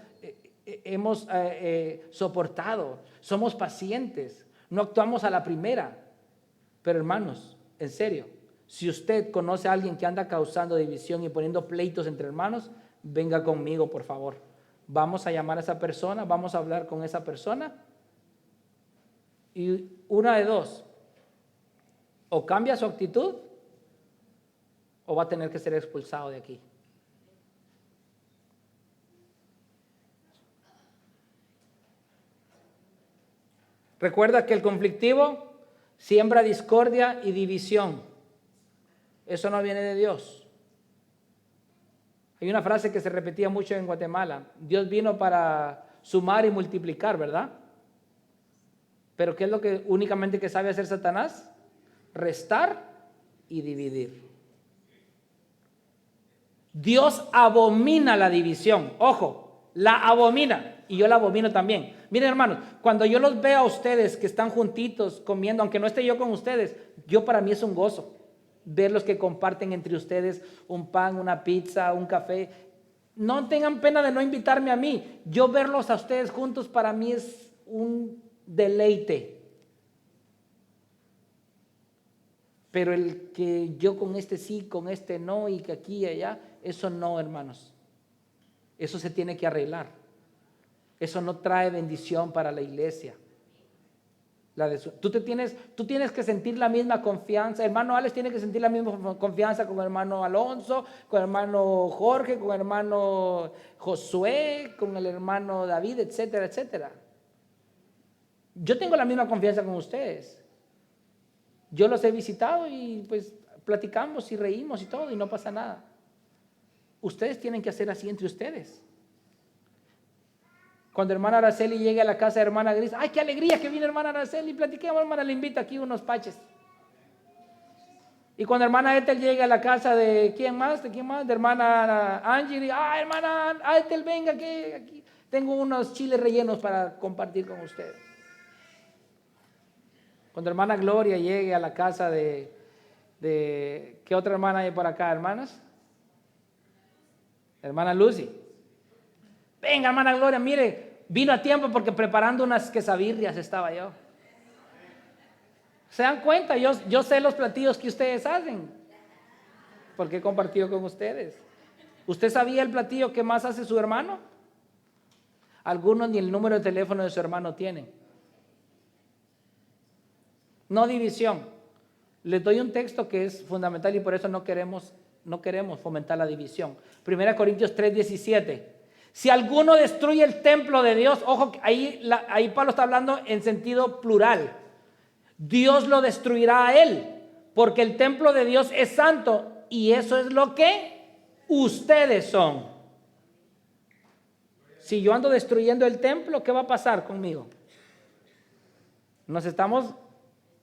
soportado. Somos pacientes. No actuamos a la primera. Pero hermanos, en serio, si usted conoce a alguien que anda causando división y poniendo pleitos entre hermanos, venga conmigo, por favor. Vamos a llamar a esa persona, vamos a hablar con esa persona. Y una de dos, o cambia su actitud o va a tener que ser expulsado de aquí. Recuerda que el conflictivo siembra discordia y división. Eso no viene de Dios. Hay una frase que se repetía mucho en Guatemala. Dios vino para sumar y multiplicar, ¿verdad? Pero ¿qué es lo que únicamente que sabe hacer Satanás? Restar y dividir. Dios abomina la división. Ojo, la abomina. Y yo la abomino también. Miren, hermanos, cuando yo los veo a ustedes que están juntitos comiendo, aunque no esté yo con ustedes, para mí es un gozo ver los que comparten entre ustedes un pan, una pizza, un café. No tengan pena de no invitarme a mí. Yo verlos a ustedes juntos para mí es un deleite. Pero el que yo con este sí, con este no y que aquí y allá, eso no, hermanos. Eso se tiene que arreglar. Eso no trae bendición para la iglesia. Tú tienes que sentir la misma confianza. Hermano Alex tiene que sentir la misma confianza con hermano Alonso, con hermano Jorge, con hermano Josué, con el hermano David, etcétera, etcétera. Yo tengo la misma confianza con ustedes. Yo los he visitado y pues platicamos y reímos y todo y no pasa nada. Ustedes tienen que hacer así entre ustedes. Cuando hermana Araceli llegue a la casa de hermana Gris, ¡ay, qué alegría que viene hermana Araceli! Platiquemos, hermana, le invita aquí unos paches. Y cuando hermana Ethel llegue a la casa de ¿quién más? De hermana Angie, ¡ay, hermana Ethel, venga, que aquí tengo unos chiles rellenos para compartir con ustedes! Cuando hermana Gloria llegue a la casa de ¿qué otra hermana hay por acá, hermanas? Hermana Lucy. Venga, hermana Gloria, mire, vino a tiempo porque preparando unas quesabirrias estaba yo. ¿Se dan cuenta? Yo sé los platillos que ustedes hacen, porque he compartido con ustedes. ¿Usted sabía el platillo que más hace su hermano? Algunos ni el número de teléfono de su hermano tienen. No división. Les doy un texto que es fundamental y por eso no queremos fomentar la división. 1 Corintios 3:17. Si alguno destruye el templo de Dios, ojo, ahí Pablo está hablando en sentido plural. Dios lo destruirá a él, porque el templo de Dios es santo y eso es lo que ustedes son. Si yo ando destruyendo el templo, ¿qué va a pasar conmigo? Nos estamos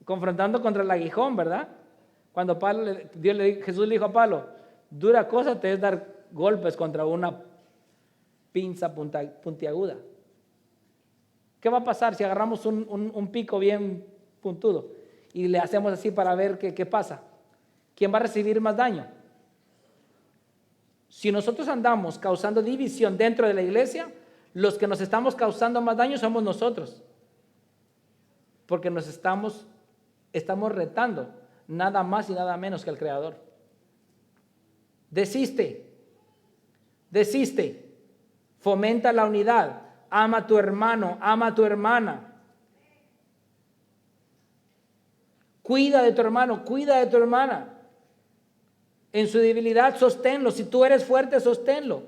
confrontando contra el aguijón, ¿verdad? Cuando Jesús le dijo a Pablo, dura cosa te es dar golpes contra una pinza puntiaguda. ¿Qué va a pasar si agarramos un pico bien puntudo y le hacemos así para ver qué pasa? ¿Quién va a recibir más daño? Si nosotros andamos causando división dentro de la iglesia, los que nos estamos causando más daño somos nosotros, porque nos estamos retando nada más y nada menos que al Creador. Desiste, fomenta la unidad, ama a tu hermano, ama a tu hermana. Cuida de tu hermano, cuida de tu hermana. En su debilidad, sosténlo. Si tú eres fuerte, sosténlo.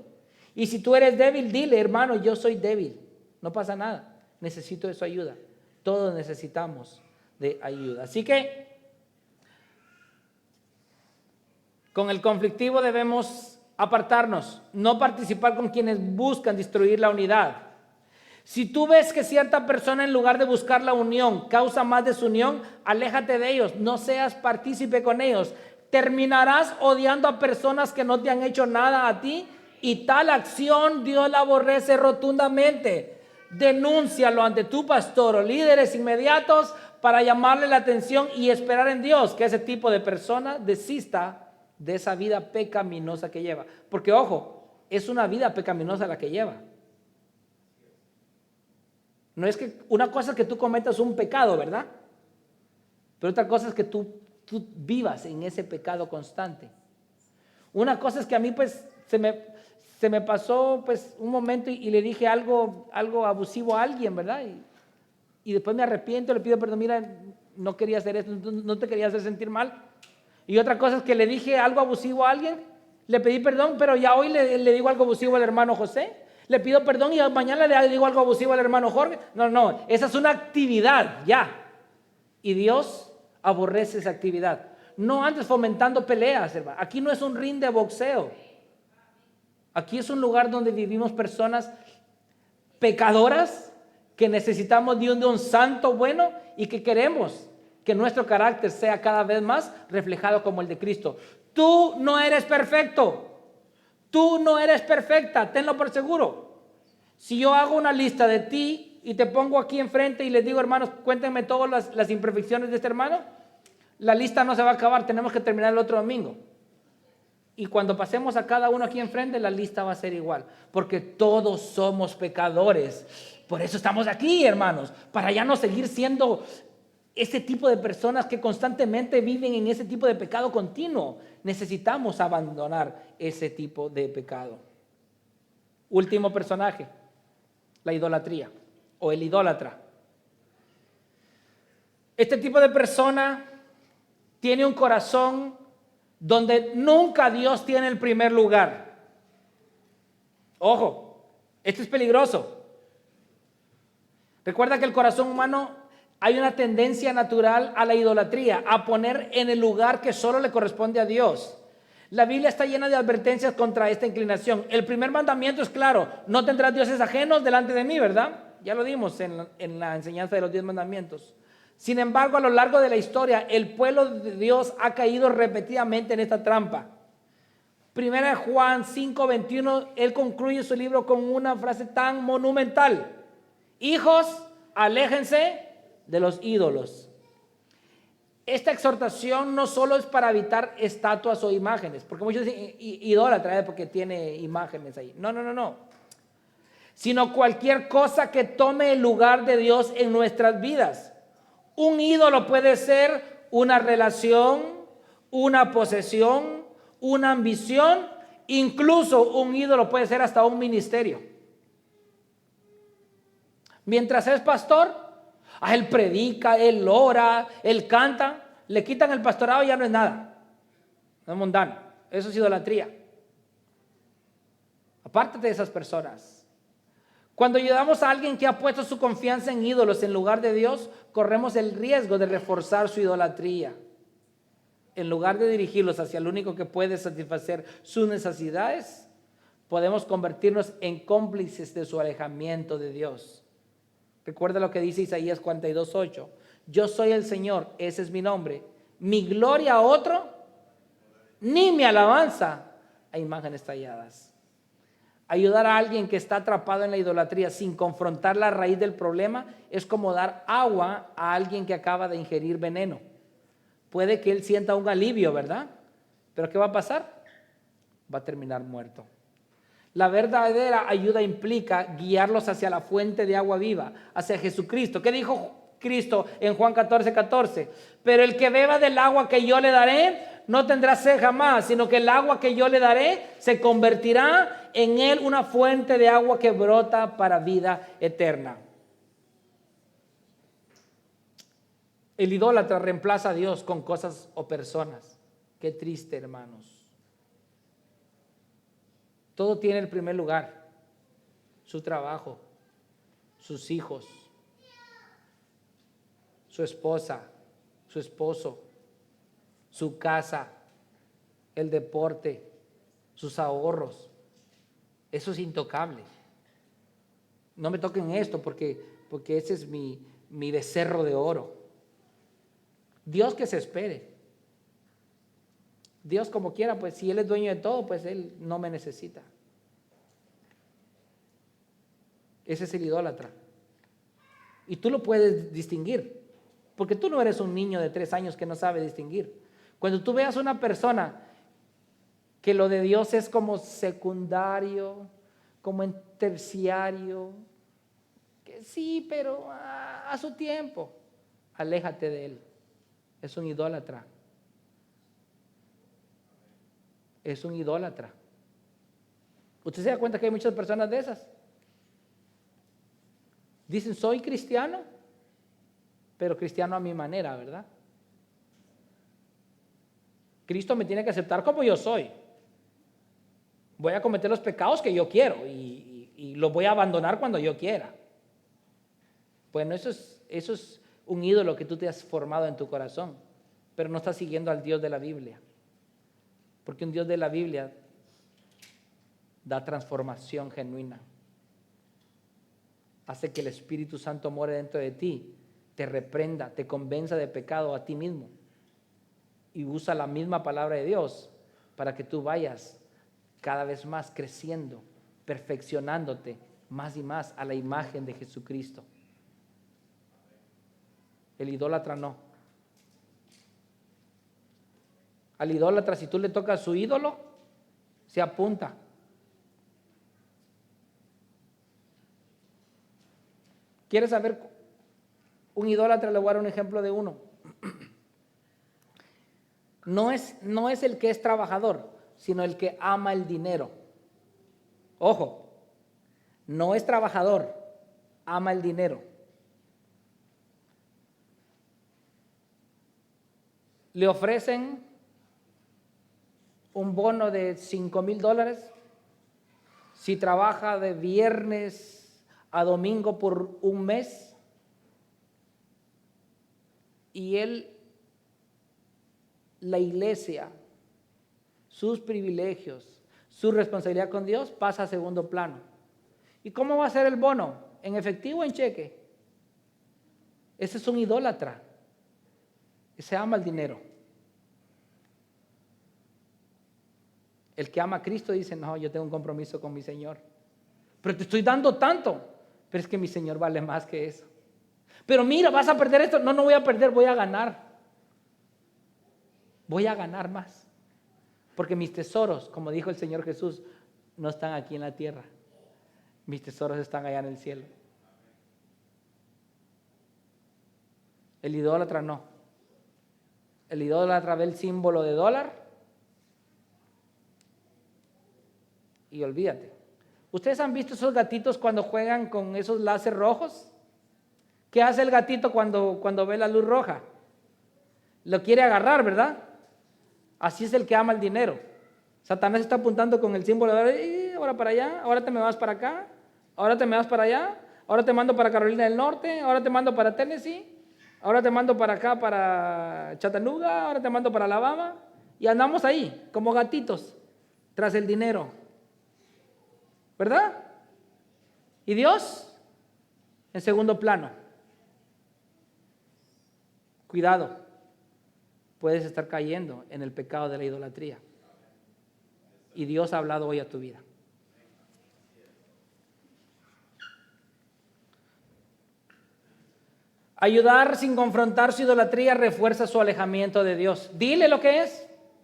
Y si tú eres débil, dile, hermano, yo soy débil. No pasa nada. Necesito de su ayuda. Todos necesitamos de ayuda. Así que, con el conflictivo debemos apartarnos. No participar con quienes buscan destruir la unidad. Si tú ves que cierta persona, en lugar de buscar la unión, causa más desunión, aléjate de ellos. No seas partícipe con ellos. Terminarás odiando a personas que no te han hecho nada a ti, y tal acción Dios la aborrece rotundamente. Denúncialo ante tu pastor o líderes inmediatos para llamarle la atención y esperar en Dios que ese tipo de persona desista de esa vida pecaminosa que lleva. Porque ojo, es una vida pecaminosa la que lleva. No es que una cosa es que tú cometas un pecado, ¿verdad? Pero otra cosa es que tú vivas en ese pecado constante. Una cosa es que a mí pues se me pasó pues un momento y le dije algo abusivo a alguien, ¿verdad? Y después me arrepiento, le pido perdón, mira, no quería hacer eso, no te quería hacer sentir mal. Y otra cosa es que le dije algo abusivo a alguien, le pedí perdón, pero ya hoy le digo algo abusivo al hermano José, le pido perdón y mañana le digo algo abusivo al hermano Jorge. No, esa es una actividad, ya. Y Dios aborrece esa actividad. No andes fomentando peleas, hermano. Aquí no es un ring de boxeo. Aquí es un lugar donde vivimos personas pecadoras que necesitamos de un santo bueno y que queremos que nuestro carácter sea cada vez más reflejado como el de Cristo. Tú no eres perfecto. Tú no eres perfecta, tenlo por seguro. Si yo hago una lista de ti y te pongo aquí enfrente y les digo, hermanos, cuéntenme todas las imperfecciones de este hermano, la lista no se va a acabar, tenemos que terminar el otro domingo. Y cuando pasemos a cada uno aquí enfrente, la lista va a ser igual, porque todos somos pecadores. Por eso estamos aquí, hermanos, para ya no seguir siendo ese tipo de personas que constantemente viven en ese tipo de pecado continuo. Necesitamos abandonar ese tipo de pecado. Último personaje, la idolatría o el idólatra. Este tipo de persona tiene un corazón donde nunca Dios tiene el primer lugar. Ojo, esto es peligroso. Recuerda que el corazón humano hay una tendencia natural a la idolatría, a poner en el lugar que solo le corresponde a Dios. La Biblia está llena de advertencias contra esta inclinación. El primer mandamiento es claro: no tendrás dioses ajenos delante de mí, ¿verdad? Ya lo dimos en la enseñanza de los 10 mandamientos. Sin embargo, a lo largo de la historia, el pueblo de Dios ha caído repetidamente en esta trampa. Primera de Juan 5:21, él concluye su libro con una frase tan monumental: hijos, aléjense de los ídolos. esta exhortación no solo es para evitar estatuas o imágenes, porque muchos dicen idólatra porque tiene imágenes ahí. No, no, no, no. Sino cualquier cosa que tome el lugar de Dios en nuestras vidas. Un ídolo puede ser una relación, una posesión, una ambición, incluso un ídolo puede ser hasta un ministerio. Mientras es pastor, él predica, él ora, él canta, le quitan el pastorado y ya no es nada. No es mundano, eso es idolatría. Apártate de esas personas. Cuando ayudamos a alguien que ha puesto su confianza en ídolos en lugar de Dios, corremos el riesgo de reforzar su idolatría. En lugar de dirigirlos hacia el único que puede satisfacer sus necesidades, podemos convertirnos en cómplices de su alejamiento de Dios. Recuerda lo que dice Isaías 42:8. Yo soy el Señor, ese es mi nombre. Mi gloria a otro, ni mi alabanza a imágenes talladas. Ayudar a alguien que está atrapado en la idolatría sin confrontar la raíz del problema es como dar agua a alguien que acaba de ingerir veneno. Puede que él sienta un alivio, ¿verdad? Pero ¿qué va a pasar? Va a terminar muerto. La verdadera ayuda implica guiarlos hacia la fuente de agua viva, hacia Jesucristo. ¿Qué dijo Cristo en Juan 14:14? Pero el que beba del agua que yo le daré no tendrá sed jamás, sino que el agua que yo le daré se convertirá en él una fuente de agua que brota para vida eterna. El idólatra reemplaza a Dios con cosas o personas. Qué triste, hermanos. Todo tiene el primer lugar: su trabajo, sus hijos, su esposa, su esposo, su casa, el deporte, sus ahorros. Eso es intocable. No me toquen esto porque ese es mi becerro de oro. Dios que se espere. Dios como quiera, pues si Él es dueño de todo, pues Él no me necesita. Ese es el idólatra. Y tú lo puedes distinguir, porque tú no eres un niño de 3 años que no sabe distinguir. Cuando tú veas una persona que lo de Dios es como secundario, como en terciario, que sí, pero a su tiempo, aléjate de él. Es un idólatra. Es un idólatra. ¿Usted se da cuenta que hay muchas personas de esas? Dicen, soy cristiano, pero cristiano a mi manera, ¿verdad? Cristo me tiene que aceptar como yo soy. Voy a cometer los pecados que yo quiero y los voy a abandonar cuando yo quiera. Bueno, eso es un ídolo que tú te has formado en tu corazón, pero no estás siguiendo al Dios de la Biblia. Porque un Dios de la Biblia da transformación genuina. Hace que el Espíritu Santo more dentro de ti, te reprenda, te convenza de pecado a ti mismo. Y usa la misma palabra de Dios para que tú vayas cada vez más creciendo, perfeccionándote más y más a la imagen de Jesucristo. El idólatra no. Al idólatra, si tú le tocas su ídolo, se apunta. ¿Quieres saber un idólatra? Le voy a dar un ejemplo de uno. No es el que es trabajador, sino el que ama el dinero. Ojo, no es trabajador, ama el dinero. Le ofrecen un bono de $5,000 si trabaja de viernes a domingo por un mes, y él, la iglesia, sus privilegios, su responsabilidad con Dios pasa a segundo plano. ¿Y cómo va a ser el bono? ¿En efectivo o en cheque? Ese es un idólatra. Ese ama el dinero. El que ama a Cristo dice, no, yo tengo un compromiso con mi Señor. Pero te estoy dando tanto. Pero es que mi Señor vale más que eso. Pero mira, vas a perder esto. No voy a perder, voy a ganar. voy a ganar más. Porque mis tesoros, como dijo el Señor Jesús, no están aquí en la tierra. Mis tesoros están allá en el cielo. El idólatra no. El idólatra ve el símbolo de dólar y olvídate. ¿Ustedes han visto esos gatitos cuando juegan con esos láser rojos? ¿Qué hace el gatito cuando ve la luz roja? Lo quiere agarrar, ¿verdad? Así es el que ama el dinero. Satanás está apuntando con el símbolo de ahora para allá, ahora te me vas para acá, ahora te me vas para allá, ahora te mando para Carolina del Norte, ahora te mando para Tennessee, ahora te mando para acá, para Chattanooga, ahora te mando para Alabama. Y andamos ahí, como gatitos, tras el dinero. ¿Verdad? ¿Y Dios? En segundo plano. Cuidado, puedes estar cayendo en el pecado de la idolatría. Y Dios ha hablado hoy a tu vida. Ayudar sin confrontar su idolatría refuerza su alejamiento de Dios. Dile lo que es.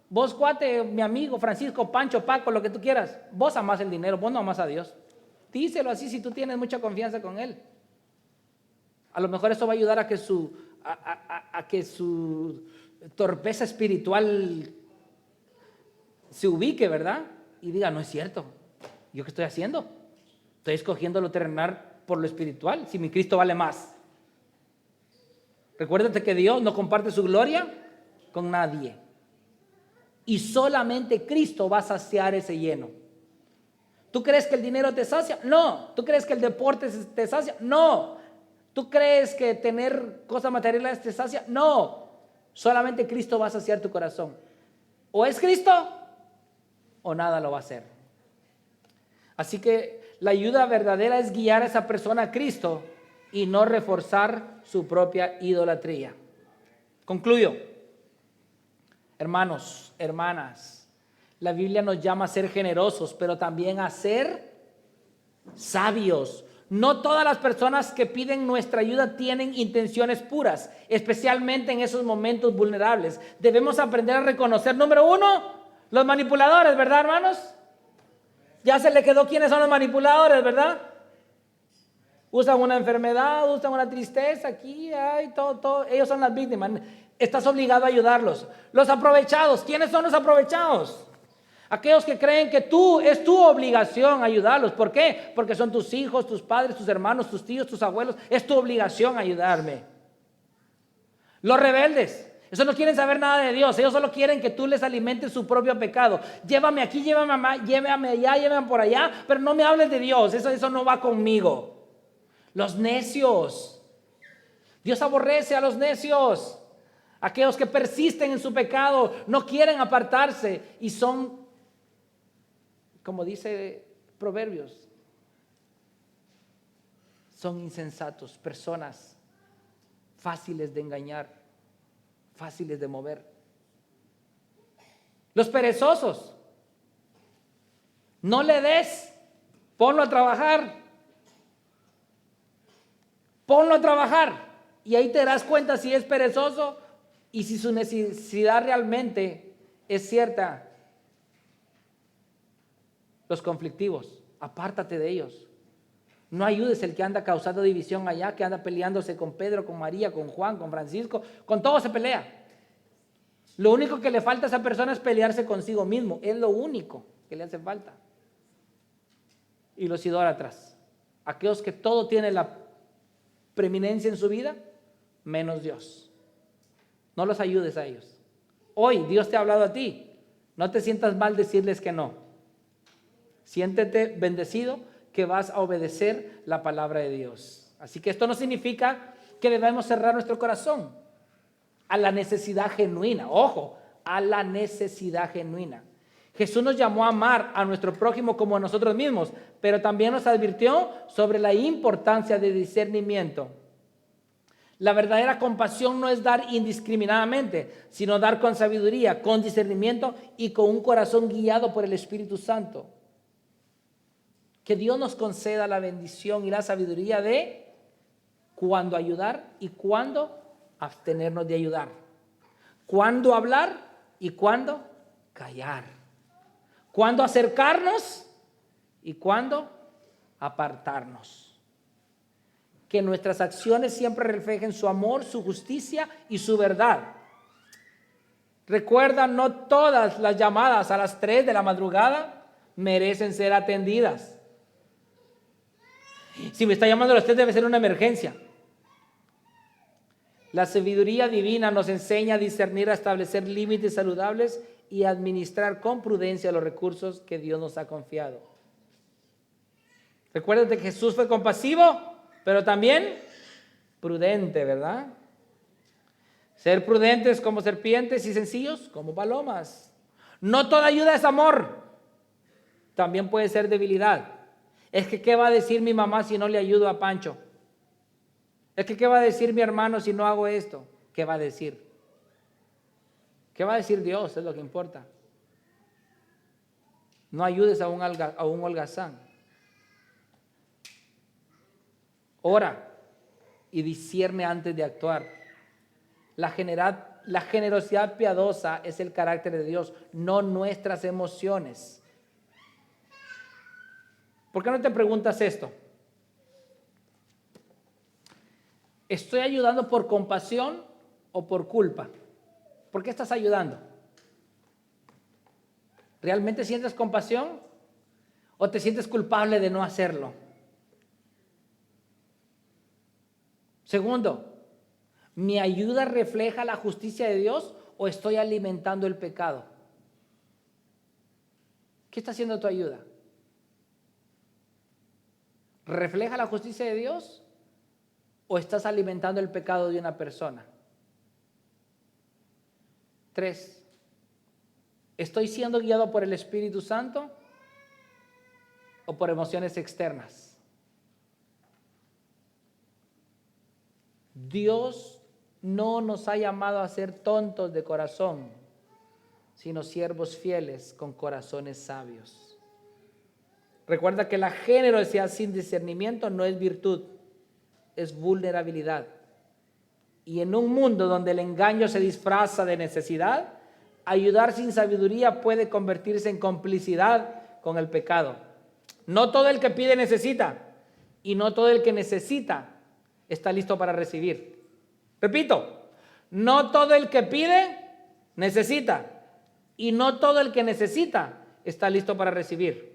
Vos, cuate, mi amigo, Francisco, Pancho, Paco, lo que tú quieras. Vos amás el dinero, vos no amás a Dios. Díselo así si tú tienes mucha confianza con Él. A lo mejor eso va a ayudar a que su torpeza espiritual se ubique, ¿verdad? Y diga, no es cierto. ¿Yo qué estoy haciendo? Estoy escogiendo lo terrenal por lo espiritual, si mi Cristo vale más. Recuérdate que Dios no comparte su gloria con nadie. Y solamente Cristo va a saciar ese lleno. ¿Tú crees que el dinero te sacia? No. ¿Tú crees que el deporte te sacia? No. ¿Tú crees que tener cosas materiales te sacia? No. Solamente Cristo va a saciar tu corazón. O es Cristo o nada lo va a hacer. Así que la ayuda verdadera es guiar a esa persona a Cristo y no reforzar su propia idolatría. Concluyo. Hermanos, hermanas, la Biblia nos llama a ser generosos, pero también a ser sabios. No todas las personas que piden nuestra ayuda tienen intenciones puras, especialmente en esos momentos vulnerables. Debemos aprender a reconocer, número uno, los manipuladores, ¿verdad, hermanos? Ya se le quedó quiénes son los manipuladores, ¿verdad? Usan una enfermedad, usan una tristeza aquí, todo. Ellos son las víctimas. Estás obligado a ayudarlos. Los aprovechados, ¿quiénes son los aprovechados? Aquellos que creen que es tu obligación ayudarlos. ¿Por qué? Porque son tus hijos, tus padres, tus hermanos, tus tíos, tus abuelos. Es tu obligación ayudarme. Los rebeldes, esos no quieren saber nada de Dios. Ellos solo quieren que tú les alimentes su propio pecado. Llévame aquí, llévame allá, llévame por allá, pero no me hables de Dios. Eso no va conmigo. Los necios. Dios aborrece a los necios. Aquellos que persisten en su pecado, no quieren apartarse y son, como dice Proverbios, son insensatos, personas fáciles de engañar, fáciles de mover. Los perezosos, no le des, ponlo a trabajar. Ponlo a trabajar y ahí te darás cuenta si es perezoso y si su necesidad realmente es cierta. Los conflictivos, apártate de ellos. No ayudes el que anda causando división allá, que anda peleándose con Pedro, con María, con Juan, con Francisco. Con todos se pelea. Lo único que le falta a esa persona es pelearse consigo mismo. Es lo único que le hace falta. Y los idólatras, aquellos que todo tienen la preeminencia en su vida, menos Dios. No los ayudes a ellos. Hoy Dios te ha hablado a ti. No te sientas mal decirles que no. Siéntete bendecido que vas a obedecer la palabra de Dios. Así que esto no significa que debemos cerrar nuestro corazón a la necesidad genuina. Ojo, a la necesidad genuina. Jesús nos llamó a amar a nuestro prójimo como a nosotros mismos, pero también nos advirtió sobre la importancia de discernimiento. La verdadera compasión no es dar indiscriminadamente, sino dar con sabiduría, con discernimiento y con un corazón guiado por el Espíritu Santo. Que Dios nos conceda la bendición y la sabiduría de cuándo ayudar y cuándo abstenernos de ayudar. Cuándo hablar ¿Y cuándo? Callar. ¿Cuándo acercarnos? ¿Y cuándo apartarnos? Que nuestras acciones siempre reflejen su amor, su justicia y su verdad. Recuerda, no todas las llamadas a las 3 de la madrugada merecen ser atendidas. Si me está llamando a las 3 debe ser una emergencia. La sabiduría divina nos enseña a discernir, a establecer límites saludables y a administrar con prudencia los recursos que Dios nos ha confiado. Recuérdate que Jesús fue compasivo, pero también prudente, ¿verdad? Ser prudentes como serpientes y sencillos como palomas. No toda ayuda es amor. También puede ser debilidad. Es que ¿qué va a decir mi mamá si no le ayudo a Pancho? Es que ¿qué va a decir mi hermano si no hago esto? ¿Qué va a decir? ¿Qué va a decir Dios? Es lo que importa. No ayudes a un holgazán. Ora y discierne antes de actuar. La generosidad piadosa es el carácter de Dios, no nuestras emociones. ¿Por qué no te preguntas esto? ¿Estoy ayudando por compasión o por culpa? ¿Por qué estás ayudando? ¿Realmente sientes compasión o te sientes culpable de no hacerlo? Segundo, ¿mi ayuda refleja la justicia de Dios o estoy alimentando el pecado? ¿Qué está haciendo tu ayuda? ¿Refleja la justicia de Dios o estás alimentando el pecado de una persona? 3. ¿Estoy siendo guiado por el Espíritu Santo o por emociones externas? Dios no nos ha llamado a ser tontos de corazón, sino siervos fieles con corazones sabios. Recuerda que la generosidad sin discernimiento no es virtud, es vulnerabilidad. Y en un mundo donde el engaño se disfraza de necesidad, ayudar sin sabiduría puede convertirse en complicidad con el pecado. No todo el que pide necesita, y no todo el que necesita está listo para recibir. Repito, no todo el que pide necesita, y no todo el que necesita está listo para recibir.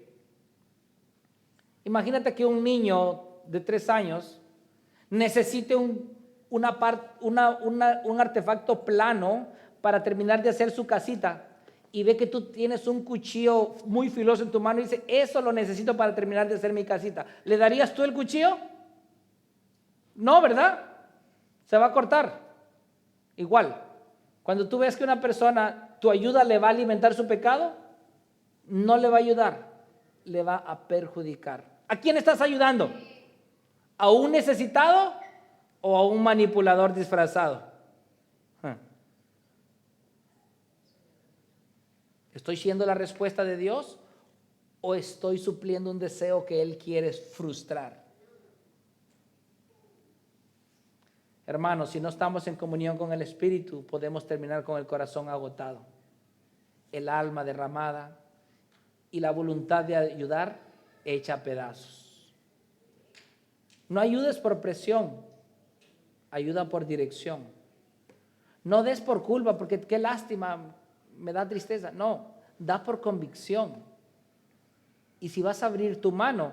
Imagínate que un niño de 3 años necesite un artefacto plano para terminar de hacer su casita y ve que tú tienes un cuchillo muy filoso en tu mano y dice, eso lo necesito para terminar de hacer mi casita. ¿Le darías tú el cuchillo? No, ¿verdad? Se va a cortar. Igual, cuando tú ves que una persona, tu ayuda le va a alimentar su pecado, no le va a ayudar, le va a perjudicar. ¿A quién estás ayudando? ¿A un necesitado o a un manipulador disfrazado? ¿Estoy siendo la respuesta de Dios o estoy supliendo un deseo que Él quiere frustrar? Hermanos, si no estamos en comunión con el Espíritu, podemos terminar con el corazón agotado, el alma derramada y la voluntad de ayudar hecha a pedazos. No ayudes por presión, ayuda por dirección. No des por culpa, porque qué lástima, me da tristeza. No, da por convicción. Y si vas a abrir tu mano,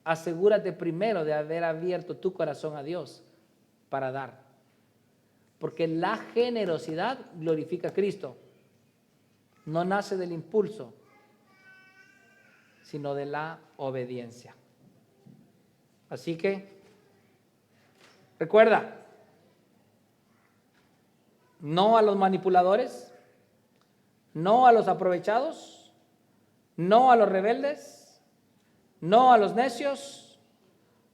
asegúrate primero de haber abierto tu corazón a Dios para dar. Porque la generosidad glorifica a Cristo. No nace del impulso, sino de la obediencia. Así que, recuerda, no a los manipuladores, no a los aprovechados, no a los rebeldes, no a los necios,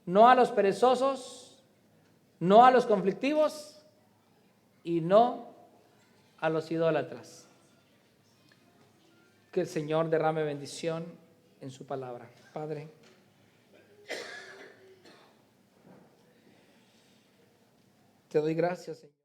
no a los perezosos, no a los conflictivos y no a los idólatras. Que el Señor derrame bendición en su palabra. Padre, te doy gracias, Señor.